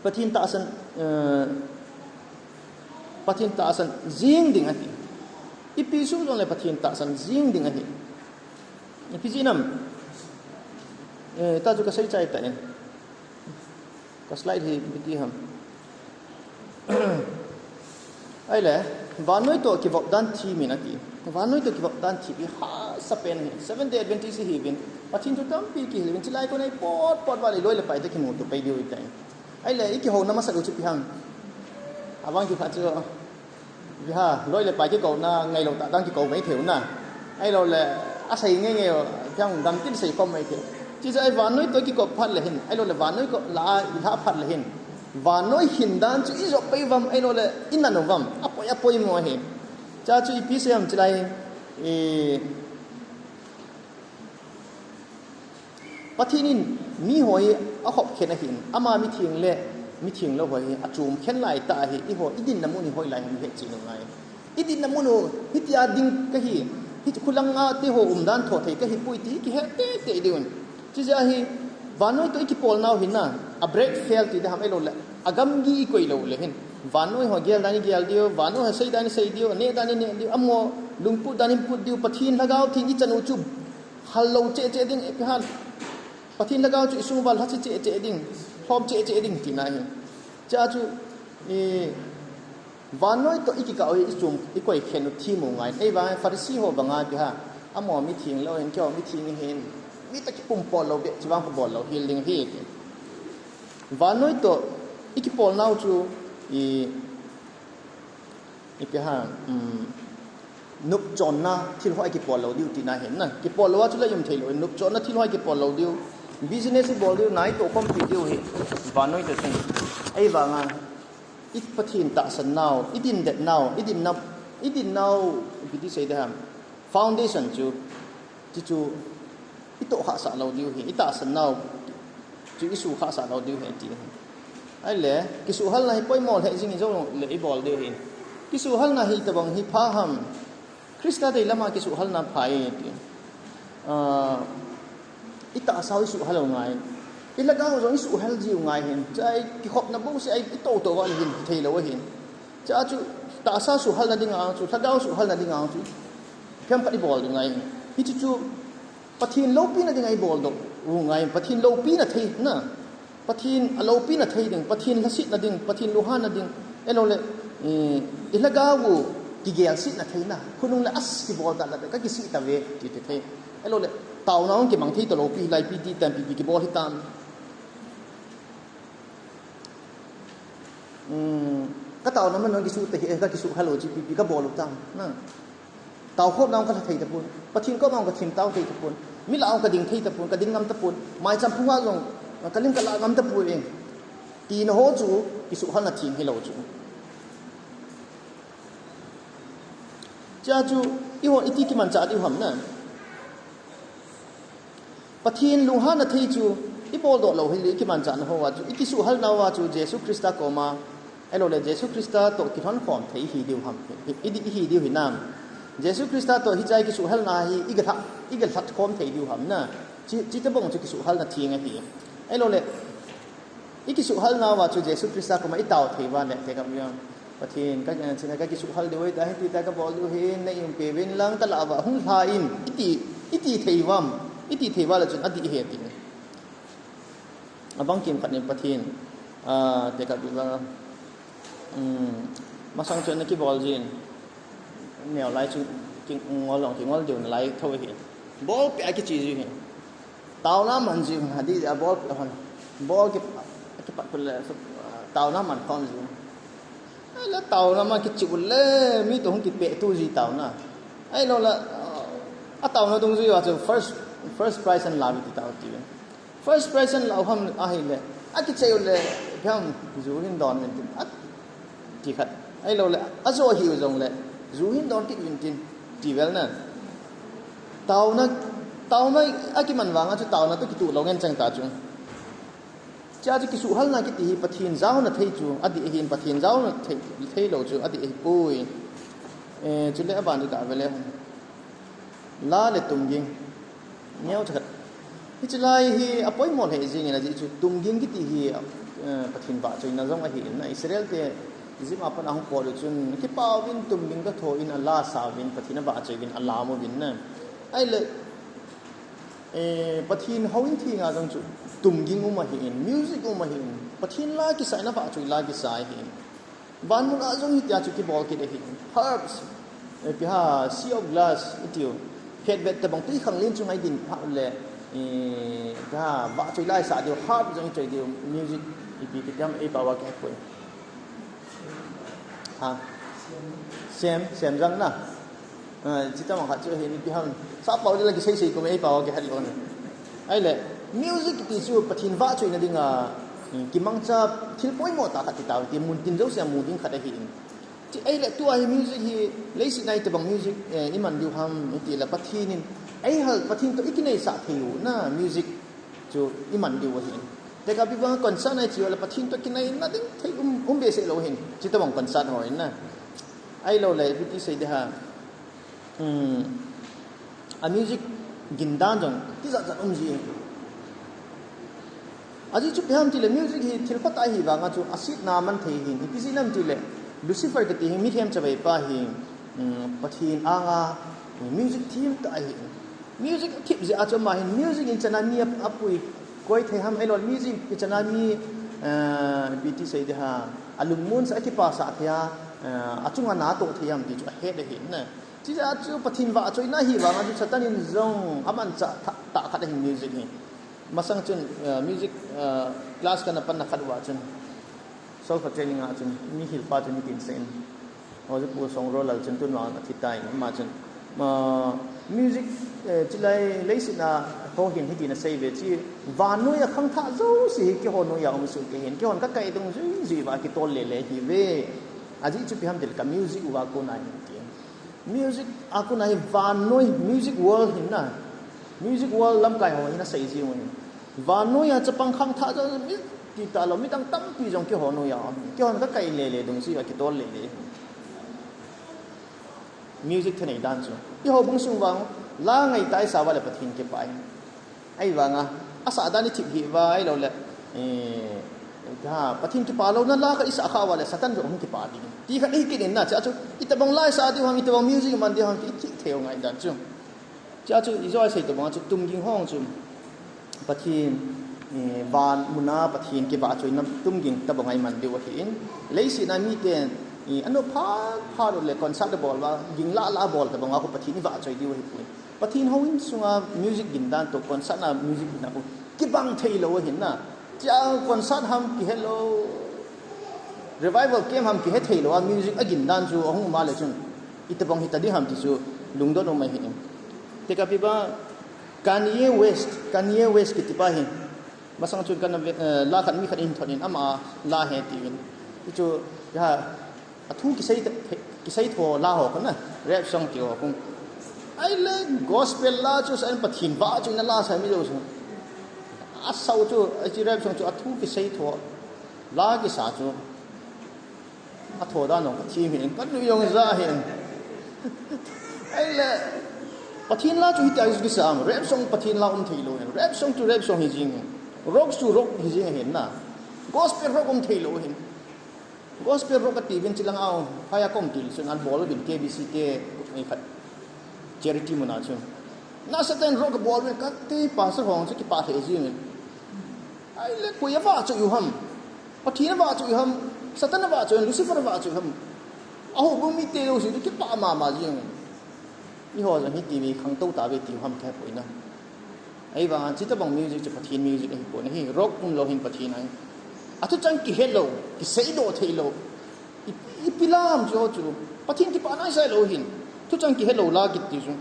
ปัทธินตาสันปัทธินตาสันจิงดิ่งอะไรอีพิสูจน์ตรงเลยปัทธินตาสันจิงดิ่งอะไรอีพิจินัมตาจุกใส่ใจแต่เองก็สไลด์ที่พิธีฮัมไอ้แหละวันน้อยตัวกี่บอกด้านทีมีนักกี่วันน้อยตัวกี่บอกด้านทีมีหาสเปนเห็น7 day Adventistที่เห็นปัทธินจุดตั้มปีกี่เห็นจิไลคนไอ้ปอดว่าเลยลอยเลยไปแต่ขี้หมูตัวไปเดียวอีกแต่ไอ้แหละอีกกี่หัวน้ำมันสักอุจิพิฮัมอาวังกี่พันเจ้าพี่ฮะร้อยเลยไปกี่เก่าหน้าไงเราตัดตั้งกี่เก่าไม่เถียวน่ะไอ้เราเลยอาศัยไงพี่ฮัมดำติ้นใส่ก็ไม่เถียวที่จะไอ้วานน้อยตัวกี่เก่าพัดเลยเห็นไอ้เราเลยวานน้อยก็ลาอีท่าพัดเลยเห็นวานน้อยหินด้านจู่อีจบไปวัมไอ้เราเลยอินนันวัมอปอยมัวเห็นจ้าจู่อีพีเสียมจะได้ปัทธินินมีหอยเอาขอบเข็นหินอามามีเทียงเละมีเทียงแล้วหอยอาจูมเข็นไหลตาเห็นอีหอยอีดินน้ำมันหอยไหลเห็นเหตุจริงยังไงอีดินน้ำมันฮิตยาดิงก็เห็นฮิตคุลังอาที่หอด้านถอดเห็นก็เห็นปุยตีกี่เห็นเตะเดียวนี่ที่จะเห็นวานน้อยตัวอีกปอลน่าเห็นน่ะอับเรดเฟลที่ทำให้เราเลยอากำกี้กุยเราเลยเห็นวานน้อยหอยเกลดานี่เกลเดียววานน้อยใส่ดานี่ใส่เดียวเนดานี่เนดเดียวอัมโมลุงพูดดานี่พูดเดียวปัทธินละก้าวที่อีจันอุจุบฮัลโหลเจดิ้งเอพิฮันปัทธินละก้าวจู่สุบัลฮัชเจดิ้งพร้อมเจดิ้งที่ไหนจ้าจู่วันน้อยตัวอีกเก่าอีจุ่มอีกว่าอีกเห็นที่หมู่ไงไอ้บ้านฟาริสีหัวบางอาพี่ฮะอาหมอมีทิ้งเราเห็นเจ้ามีทิ้งเห็นมีตะกี้ปุ่มปอลเราเบ็ดจีวังปอลเราฮิลลิ่งฮีดวันน้อยตัวอีกปอลน่าจู่อีพี่ฮะนุบจอนนะที่เราไอ้กี่ปอลเราดิวที่น่าเห็นนะกี่ปอลเราว่าจุดละยมเทลนุบจอนนะที่เราไอ้กี่ปอลเราดิวบิสเนสบอลดิวไหนตัวคอมพิวเตอร์เห็นวันน้อยตัวทิ้งไอ้บางอ่ะอีกปัทธินตาสันนาวอีดินเด็ดนาวอีดินนาวพิธีเสด็จฮะฟาวเดชั่นจู่อีโตข้าสาเราดิวเห็นอีตาสันนาวจู่อีสูข้าสาเราดิวเห็นจีไอ้เล่กิสูฮัลน่ะให้ป่วยมอลเห็นจริงๆเจ้าเลยไอ้บอลดิวเห็นกิสูฮัลน่ะให้ตะบังให้พาหัมคริสต์ได้ละมากิสูฮัลน่ะพายอีตาสาวอีสูฮัลเราไงอีละก้าวจงอีสูฮัลจีวไงเห็นจะไอ้กิขบนับบุ้งสิไอ้โตตัววันเห็นเทเลวเห็นจะจู่ตาสาวสูฮัลนั่นดิ่งอ่างจู่ถ้าก้าวสูฮัลนั่นดิ่งอ่างจู่เพียงพัดบอลยังไงฮิจู่ปัทธินโลปีนั่นดิ่งไอ้บอลดอกรู้ไงปัทธินโลปีนั่นเทน่ะปัทธินโลปีนั่นเทดิ่งปัทธินละสินั่นดิ่งปัทธินโลหะนั่นดิ่งไอ้เราเลยอีละก้าวกิเกลสินั่นเทน่ะคุณนุ่งเลยอัสกิบอลตัดเลยก็กิสิตาเวจิตเทไอ้เราเลยตาวน้องกิบางที่ตโลปีไลปีดีแต่ปีกิบอลที่ตามก็ตาวนั้นมันน้องกิสุเตะก็กิสุฮัลโหลจีปีก็บอลลูกตั้งนั่นตาวโคตรน้องก็เทตะปูนปัทธินก็น้องก็ทีมตาวเทตะปูนมิลาวก็ดิ่งเทตะปูนก็ดิ่งงำตะปูนไม้จำพุ่งว่าลงก็ลิ่งก็ลางำตะปูนเอง ตีนหัวจูกิสุฮันนาทิ้งให้เราจูจ้าจูอีหัวอีที่กิมันจ่าที่หัมนั่นปะทีนลุงฮันนาที่จูอีบอลโดดเราให้ลิกิมันจ่าหัวจูอีกิสุฮันนาวาจูเยซูคริสต์ก็มาไอ้เราเลยเยซูคริสต์ตัวกิทันฟอมที่ฮีดิวหัมอีดีฮีดิวหินามเยซูคริสต์ตัวฮิใจกิสุฮันนาฮีอีกทัดคอมที่ดิวหัมน่ะจิตบ่งจูกิสุฮันนาทิ้งไอ้เราเลยอีกิสุฮัลนาวาจูเยซูคริสต์ก็มาอีเต่าเทวาเนี่ยเทกับยังประเทศก็ยังสิ่งกิสุฮัลด้วยแต่ให้ตีแต่ก็บอกดูเห็นในอิมเปวินลังตลาดหุ่นพาอินอีตีเทวาละจนอดีเหตุนี่บางกิมขัดในประเทศเทกับว่ามาสังเกตในกี่บอลจีนแนวไล่จุกิงงอลองกิงงอลเดียวไล่เท่าเห็นบอลเปียกี่จีนเห็นเต่าน้ำมันจีนหาดีบอลกี่ปัดคนเลยเต่าน้ำมันคอนจูแล้วเต่าน้ำมันกิจบุลเล่มีตัวของกิจเปะตู้จีเต่าน่ะไอ้เราละเต่าน้ำตรงจีว่าจะ first prize อันลาวิติเต่าจี first prize อันลาวhamอาหิเลยกิจเจอเลยเพียงจูหินดอนเหมือนกันจีขัดไอ้เราละโซหิวจงเลยจูหินดอนกิจวินจินจีเวลน่ะเต่าน่ะกิมันวางจุเต่าน่ะตัวกิจตุเราเงินจังตาจุจ้าจะกิสุฮัลนักกิติปะทินเจ้าน่ะเทจูอดีหินปะทินเจ้าน่ะเทโลจูอดีปุยจุเลอบานิกาเวเลลาเลตุมยิงเนี้ยจัดฮิจไลฮีอภัยหมดเหตุจริงนะจิจุตุมยิงกิติฮีปะทินบาจุน่ะจงอหินนะอิสราเอลเตจิมาปะนะฮุปอลจุนกิปาวินตุมยิงก็โทอินอัลลาห์สาวินปะทินบาจุวินอัลลาห์มุวินนะไอ้เลยปะทินเฮาวินทีงาจงจุตุมยิงมาเห็นมิวสิกมาเห็นปะทินลากิสายนะบาจุลากิสายเห็นบ้านมุนอาจงฮิตยาจุกิบอลกิเดเห็น herbs พิฮา sea of glass อิติวเพชรเบ็ดแต่บางทีขังเล่นจุงไอดินพะเลยพิฮาบาจุลาสาเดียว herb จงใจเดียวมิวสิกอีพีกิจกรรมไอปาวาแก่คนฮะเซมจังนะจิตตมังขัดจุเห็นพิฮาซาเปาเดลกิเซ่ๆก็ไม่ไอปาวาแก่คนไอเลยmusic ti chu pathin wa chuina dinga Kimanchah thilpoi mo ta khati taw ti mun tin zo sia mu ding khada hi ti ai le tu ai music hi leisi nai te bang music iman diu ham ti la pathinin ai hal pathin to ikinai sa thiu na music chu iman diu hi te ka bi bang concert nai chi la pathin to kinai na ding thei be se lo hin chi ta bang concert ho na ai lo le bi ti sei de ha a music gindan jong ti za za ji aji chu pham ti le music hi thil phat ai hi wanga chu asit na man thei hin ipisi nam ti le Lucifer ke ti hi mi them chabai pa hi pathin anga music theme ta hi music tip je a chama hin music in chana mi apui koi thei ham ai lo music in chana mi bt sei de ha alum mun sa ki pa sa thia achunga na to thiam ti chu he de hin na chi ja chu pathin wa choi na hi wanga chu chatanin zong aman cha ta kha de music hi masang chun music class kana pan na khalwa chun solfa training a chun mi hil pa chun tin sen ho je pu song ro lal chun tun wa na thitai ma chun music chilai leisina ho hin hi tin sei ve chi van no ya khang tha zo si ki ho no ya um su ke hin ki hon ka kai tung ji wa ki tol le hi ve aji chu pi ham del ka music wa ko na ti music aku nai van no music world hin na music world lam kai ho ina sei ji mo van no ya chapang khang tha zo mi ti ta lo mi tang tam pi jong ki ho no ya ki hon ka kai le le dong si wa ki tol le le music thane dan chu i ho bung sung wang la ngai tai sa wa le pathin ke pai ai wanga asa da ni thip hi wa ai lo le ha pathin ki pa lo na la ka isa kha wa le satan jo hung ki pa di ti kha ni ki nin na cha chu itabang lai sa di hang itabang music man di hang ki thi theu ngai dan chu cha chu i zo sai to bang chu tum ging hong chu pathin van muna pathin ki ba chu nam tum ging ta bangai man di wa hin leisi na mi ten ano pha ro le concert ball wa ging la ball ta bang ko pathin ni ba choi di wa hi pathin howin sunga music gin dan to concert na music na ko ki bang thei lo hin na cha concert ham ki hello revival kem ham ki he thei lo music agin dan chu ahung ma le chun itabang hitadi ham ti chu lungdon o mai hin te ka pi ba Kanye West ki tipa hin มาสังจุนกันลาขันมีขันอินทอนินอามาลาเฮติวินที่จูย่าทุกกิสัยทัวลาหอกนะเรปซองเกี่ยวกับไอ้เล่กอสเปลลาจูสันปะทินบ้าจูนั่นลาใส่ไม่รู้สิอาสาวจูไอ้จีเรปซองจูทุกกิสัยทัวลากิสาจูอาทัวด้านน้องทีมเห็นกันดูยองซ่าเห็นไอ้เล่ปะทินลาจูฮิตไอซ์กิสามเรปซองปะทินลาทีโลเห็นเรปซองจูเรปซองฮิจิงร็อกจูร็อกฮิจิงเห็นนะกอสเปลร็อกทีโลเห็นGospel rock at even silang aw kaya komtil sun an ball bin KBC ke ai khat charity muna chun na sa ten rock ball bin kat te pastor hong chu ki pa the ji ne ai le ko ya wa chu yu ham pathina wa chu yu ham satana wa chu lucifer wa chu ham aho bu mi te lo si ki pa ma ji ne ni ho jang hi TV khang to ta be ti ham the poina ai wa chi ta bang music chu pathin music hi po ne hi rock lo hin pathin ai atau jangan kihelo, kisaido thelo, ipilam jo jo, patin ti panai sai lohin, tu jangan kihelo lagi tu jo,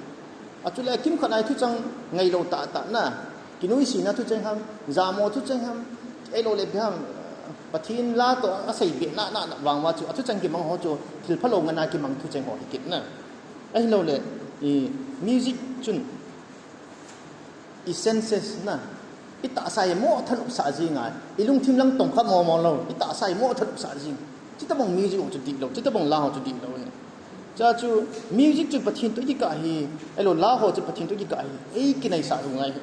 atau lagi kim kanai tu jangan ngai lo tak na, kinui sina tu jangan ham, zamo tu jangan ham, elo lebiham, patin la to asai be na wang wa jo, atau jangan kimang ho jo, til palong na kimang tu jangan ho hikit na, elo le, music jun, essences na. Ita sai mo than up sa jing ai ilung thim lang tong kha mo lo ita sai mo than up sa jing chita bang music chu di lo chita bang la ho chu di lo cha chu music chu pathin to ki ka hi elo la ho chu pathin to ki ka hi ei kinai sa ru ngai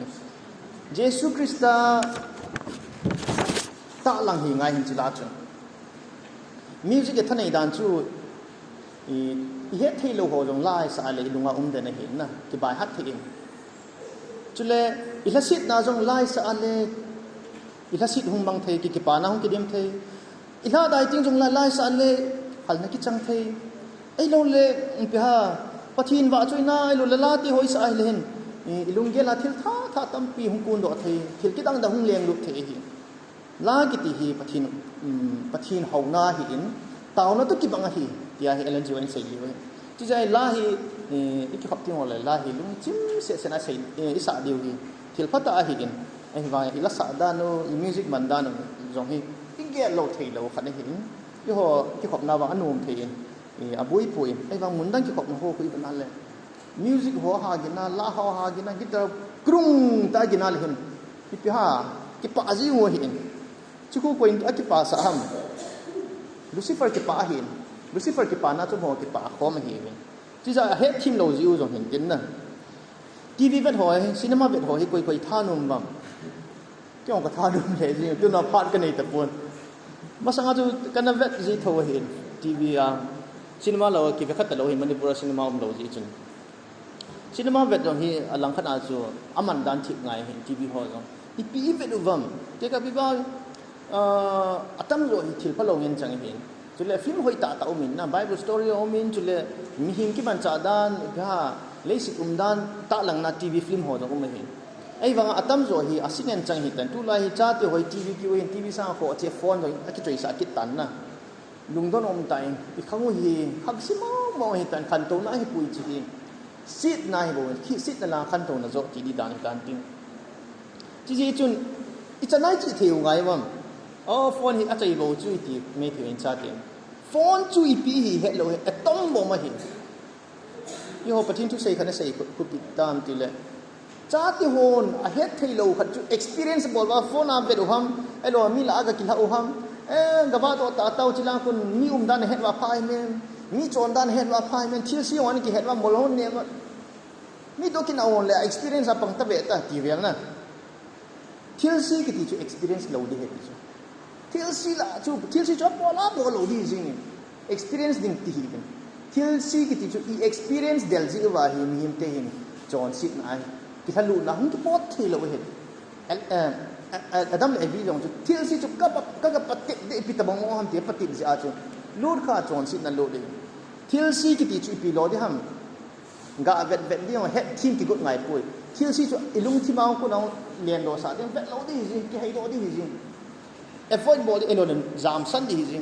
Jesus Christa ta lang hi ngai hin chila chu music ke thanai dan chu i het thei lo ho jong lai sa le ilunga de na hin na ki bai hat thein chule ilasit na jong lai sa ale ilasit hung bang thei ki pana hung ki dim thei ila dai ting jong lai sa ale hal na ki chang thei ai lo le pe ha pathin wa choina ai lo la ti hoi sa ai len ilung ge la thil tha tam pi hung kun do thei thil ki dang da hung leng lu thei hi la ki ti hi pathin hau na hi in taw na to ki bang hi tia hi elen jiwan sei li ti jai la hi ki khap ti ngol la hi lung chim se na sei isa diu hi thil phata a hi in ai wa ila sa da no music man da no jong hi inge lo thei lo khan hi yo ho ki khop na wa anum thei a bui pui ai wa mun dang ki khop no ho ku i ban le music ho ha gi na la ha gi na gitar krung ta gi na le hin ki ha ki pa ji wo hi in chu ku ko in a ki pa sa ham Lucifer ki pa hin Lucifer ki pa na chu ho ki pa khom hi chi ja he thim lo ji u jong hin tin na TV vet hoi cinema vet hoi koi tha num bam kyong ka tha num le ji tu na phat ka nei ta pon ma sanga chu kana vet ji tho hin TV a cinema lo ki vet khat lo hin manipur cinema lo ji chun cinema vet dong hi alang khana chu aman dan thik ngai hin TV ho jong ipi vet u bam ke ka bi ba atam lo hi thil phalo ngin chang hin chule film hoi ta min na Bible story min chule mi hing ki man cha dan ha leisik dan ta lang na TV film ho dong me hin ai wanga atam zo hi asingen chang hi tan tu la hi cha te hoi TV ki wen TV sa ho che phone do a ki choi sa ki tan na lungdon tai i khangu hi khak si mo hi tan khan to na hi pui chi sit na hi bo ki sit na la khan to na zo ti di dan kan ting chi chun i chanai chi theu ngai wam phone hi a chai bo chu ti me theu in cha te phone chu i pi hi he lo he atom bo ma hi yo patin tu sei khana sei ku pi tam ti le cha ti hon a het thei lo khat chu experience bol wa phone am be do ham elo mi la ga ki la o ham ga ba to ta tau chi lang kun mi dan het wa phai men mi chon dan het wa phai men thil si wan ki het wa mol hon ne mi do ki na on le experience apang ta be ta ti riang na thil si ki ti chu experience lo di he ti chu thil si chu po la bo lo di jing experience ding ti hi thil si ki ti chu experience del ji wa hi mi him te hin chon sit na ki thalu na hung ki pot thi lo he adam le vi long chu thil si chu ka pat de pi ta bang ham te pat ji a chu lur kha chon sit na lo de thil si ki ti chu pi lo de ham ga vet di ho het thim ki gut ngai pui thil si chu ilung thi mau ko na len do sa de vet lo di ji ki hai do di ji avoid body eno zam san di ji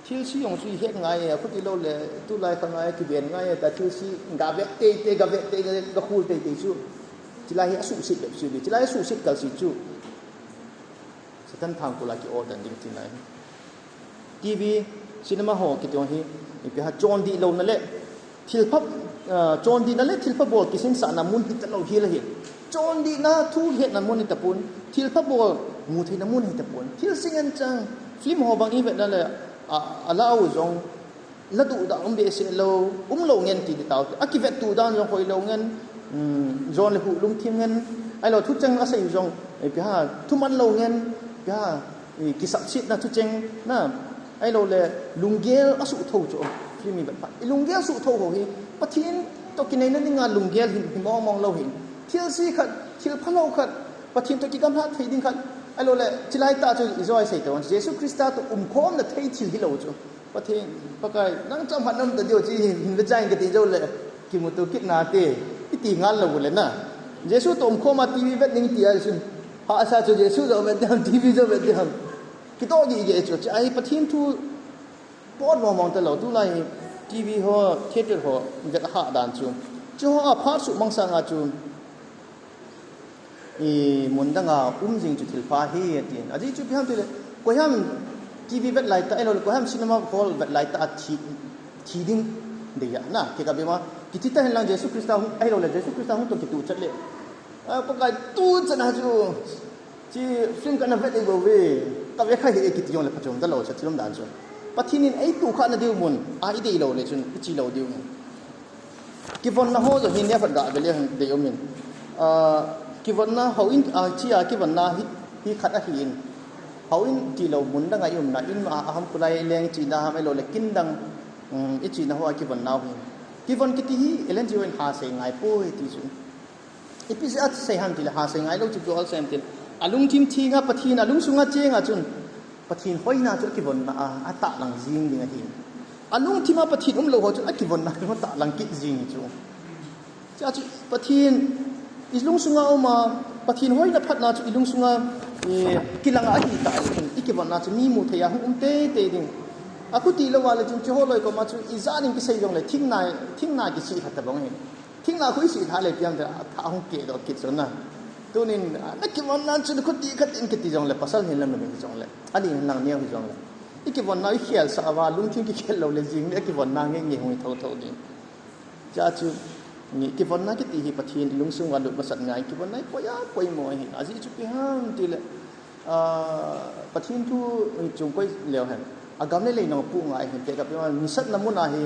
thil si yong su het ngai ya ku ti lo le tu lai khang ngai ki ben ngai ta thil si ga vet te ga khul te chu chilai asu sit be chu chilai asu sit kal si chu Satan thang kula ki order ding tin nai TV cinema hall ki tong hi ipi ha chon di lo na le thil phap chon di na le thil phap bol kisin sa na mun hit lo hi la hi chon di na thu het na mun ta pun thil phap bol mu thei na mun hi ta pun thil singan chang film ho bang i vet na le alau zong la du da be se lo lo ngen ti taw akivet tu dan zong hoi lo ngen zon le hu lung thim ngen ai lo thu chang a sai zong ai pi ha thu man lo ngen pi ha ki sak chit na thu chang na ai lo le lunggel asu tho cho film vet pa lunggel su tho ho hi pathin to ki nei na ni nga lunggel hin mong lo hin thil si khat thil phalo khat pathin to ki gam ha thei ding khat ai lo le chilai ta chu izoi sai to Jesus Christa to khom na thei thil hi lo cho pathin pakai nang cham hanam ta dio chi hin ve jang ke ti jo le ki mu to kit na te iti ngal lo le na Jesus to khom ma TV vet ning ti ai sun ha asa chu Jesus zo vet dam TV zo vet dam ki to gi ge chu ai pathin thu pot mo mong ta lo tu lai TV ho theater ho vet ha dan chu chu ha pha su mang sa nga chu mun da nga jing chu thil pha hi tin aji chu pham te le ko ham TV vet lai ta ai lo ko ham cinema hall vet lai ta thi ding de ya na ke ka be ma ki ti ta hen lang Jesus Christa hu ai lo le Jesus Christa hu to ki tu chat le ko kai tu chana chu chi film kana vet go we ka ve kha he ki ti yong le phachom da lo cha thilom dan chu pathinin ai tu kha na deu mun a i de lo le chun chi lo deu ki von na ho zo hin ya phat ga be le de yo min ki von na ho in chi a ki von na hi khat a hin ho in ki lo mun da nga yum na in ma aham kulai leng chi na mai lo le kin dang i chi na ho ki von na hi ki von ki ti hi elen ji wen ha se ngai po ti chu ipis at se han til ha se ngai lo chi go al sem til alung tim thi nga pathin alung sunga che nga chun pathin hoi na chu ki von na a ta lang jing ding a hin alung thima pathin lo ho chu a ki von na ma ta lang ki jing chu cha chu pathin ilung sunga oma pathin hoi na phat na chu ilung sunga kilang a hi ta chun ikibon na chu mi mu theya hum te te ding aku ti lo wala chun chu ho loi ko ma chu izaning ki sei jong le thing na ki si khat ta bong he thing na khu si tha le piam da tha hong ke do ki chun na tunin na ki mon na chu khu ti khat in ki ti jong le pasal hin lam me ki jong le ali hin lang niam hi jong le ikibon na hial sa wa lung thing ki khel lo le jing le ikibon na nge nge hui tho tho ding cha chu ni ki von na ki ti hi pathin lung sung wa lut masat ngai ki von nai poya poi mo hi aji chu pi ham ti le pathin tu chung koi leo han agam le no pu ngai hin te ka pi ma misat na mu na hi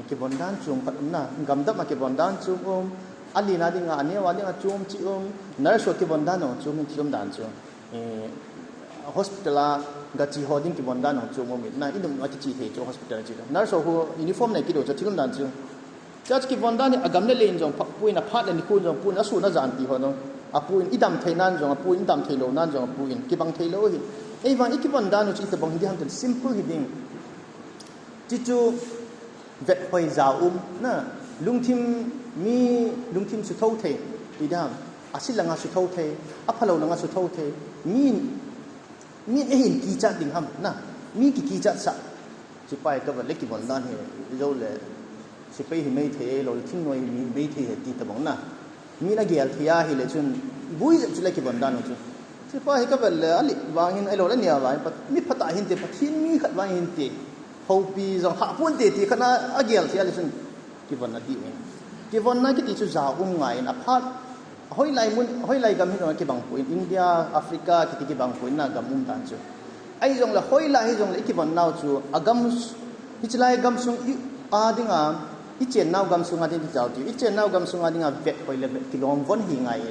ki von dan chung pat na gam da ma ki von dan chung ali na ding a ne wa ding a chung chi nar so ki von dan no chung min thilom dan chung hospital ga chi ho ding ki von dan no chung mo mi na inum ma chi the chu hospital chi nar so ho uniform nei ki do cha thilom dan chung Judge ki vonda ni agam le len jong puin a phat ni ku jong pun asu na jan ti ho no apuin idam thainan jong apuin idam thailo nan jong apuin ki bang thailo hi ei wang iki vonda no chi te bang di ham ten simple hi ding chi chu vet hoi za na lungthim su thau the ti dam asilanga su thau the aphalo langa su thau the mi e hin ki cha ding ham na mi ki cha sa chi pai ka ba le ki vonda he zo le si pe hi mei the lo thing noi mi mei the ti ta bang na mi na gel thia hi le chun bui chu le ki ban dan chu si pa hi ka bel ali wangin ai lo la nia wai pat mi phata hin te pathin mi khat wang hin te ho pi jong ha pun te ti khana a gel thia le chun ki ban na di wen ki ban na ki ti chu za ngai na phat hoi lai gam hi no ki bang puin India Africa ki bang puin na gam dan chu ai jong la hoi lai jong le ki ban nau chu agam hi chlai gam sung a dinga i chen nau gam sunga din jaw ti i chen nau gam sunga dinga vet hoi le vet kilom von hi ngai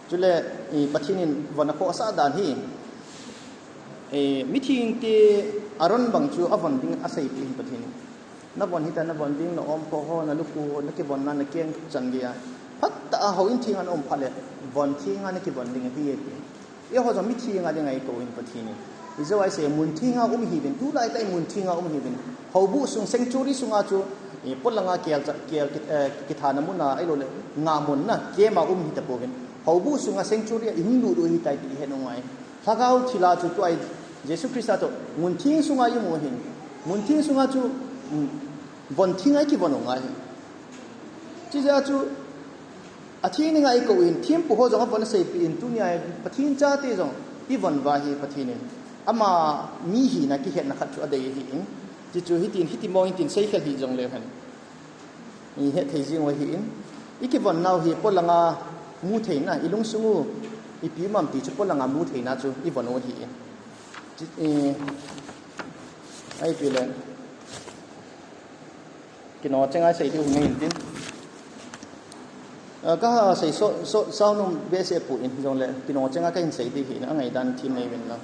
chule i pathinin vona ko asa dan hi meeting te aron bang chu avon ding asai pi pathin na bon hita na bon ding na om ko ho na luku na ki bon na keng chan dia phat ta ho in thing an om phale bon thing an ki bon ding hi e ho zo meeting a ding ai ko in pathini izo ai se mun thinga hi ben tu lai tai mun thinga hi ben hobu sung sanctuary sunga chu polanga kel ki thana muna ai lo le nga mun na ke ma hi ta po ben hobu sunga sanctuary hindu do hi tai ti he no ngai thagau thila chu tu ai Jesus Christa to mun thing sunga yu mo hin mun thing sunga chu bon thinga ki bon ngai chi ja chu อาทิตย์นึงไอ้กูอินทีมผู้จงวันเสาร์ปีอินตุนี่ไอ้ปะทินจ้าเตจงอีวันวาฮีปะทินินอามามีหีนักกิเหตุนักขัดชัวเดียหินจิจูฮิตินฮิติมองฮิตินใช้แค่หิจงเลยกันมีเหตุที่จริงว่าหินอีกวันnào hi pol langa mu theina ilung sungu ipi mam ti chu pol langa mu theina chu i van o hi ai pile kino chenga sei ti hung in tin ka sei so sao num be se pu in jong le kino chenga ka in sei ti hi na ngai dan team nei wen la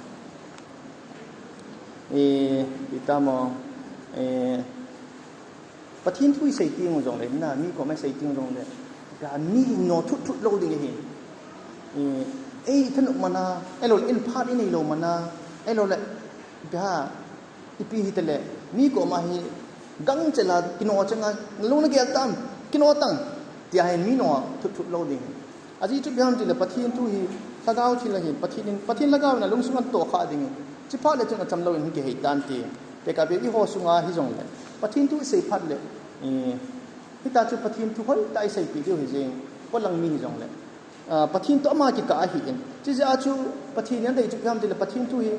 itamo pathin thui sei ti ngong jong le na mi ko mai sei ti ngong le ga mi no thut lo ding hi thanuk mana elo in phat in lo mana elo le ga ipi hi tele mi ko ma hi gang chela kino changa lo na ge tam kino tang ti hai mi no thut lo ding aji chu byam ti le pathin tu hi lagaw thi la hi pathin lagaw na lung sungan to kha ding chi pha le changa cham lo in ge hi dan ti te ka be i ho sunga hi jong le pathin tu sei phat le hita chu pathin tu hoi tai sei pi diu hi jing ko lang mi jong le pathin to ma ki ka hi in chi ja chu pathin yan dei chu byam ti le pathin tu hi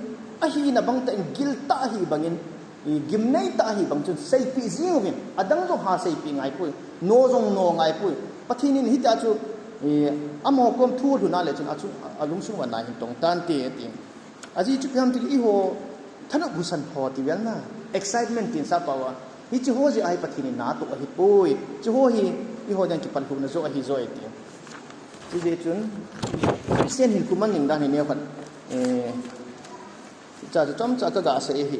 a hi na bang ta in gil ta hi bangin gim nei ta hi bang chu sei pi jing win adang zo ha sei pi ngai pu no jong no ngai pu pathin in hita chu amo kom thu du na le chun achu alung sung wa na hin tong tan ti ti aji chu byam ti i ho thana busan pho ti wel na excitement tin sa pawa hi chu ho ji ai pathin na to hi poi chu ho hi i ho jang ki pan hu na zo hi zo ti ji je chun sen hin kuman ning da ni ne khan cha cha chom cha ta ga se hi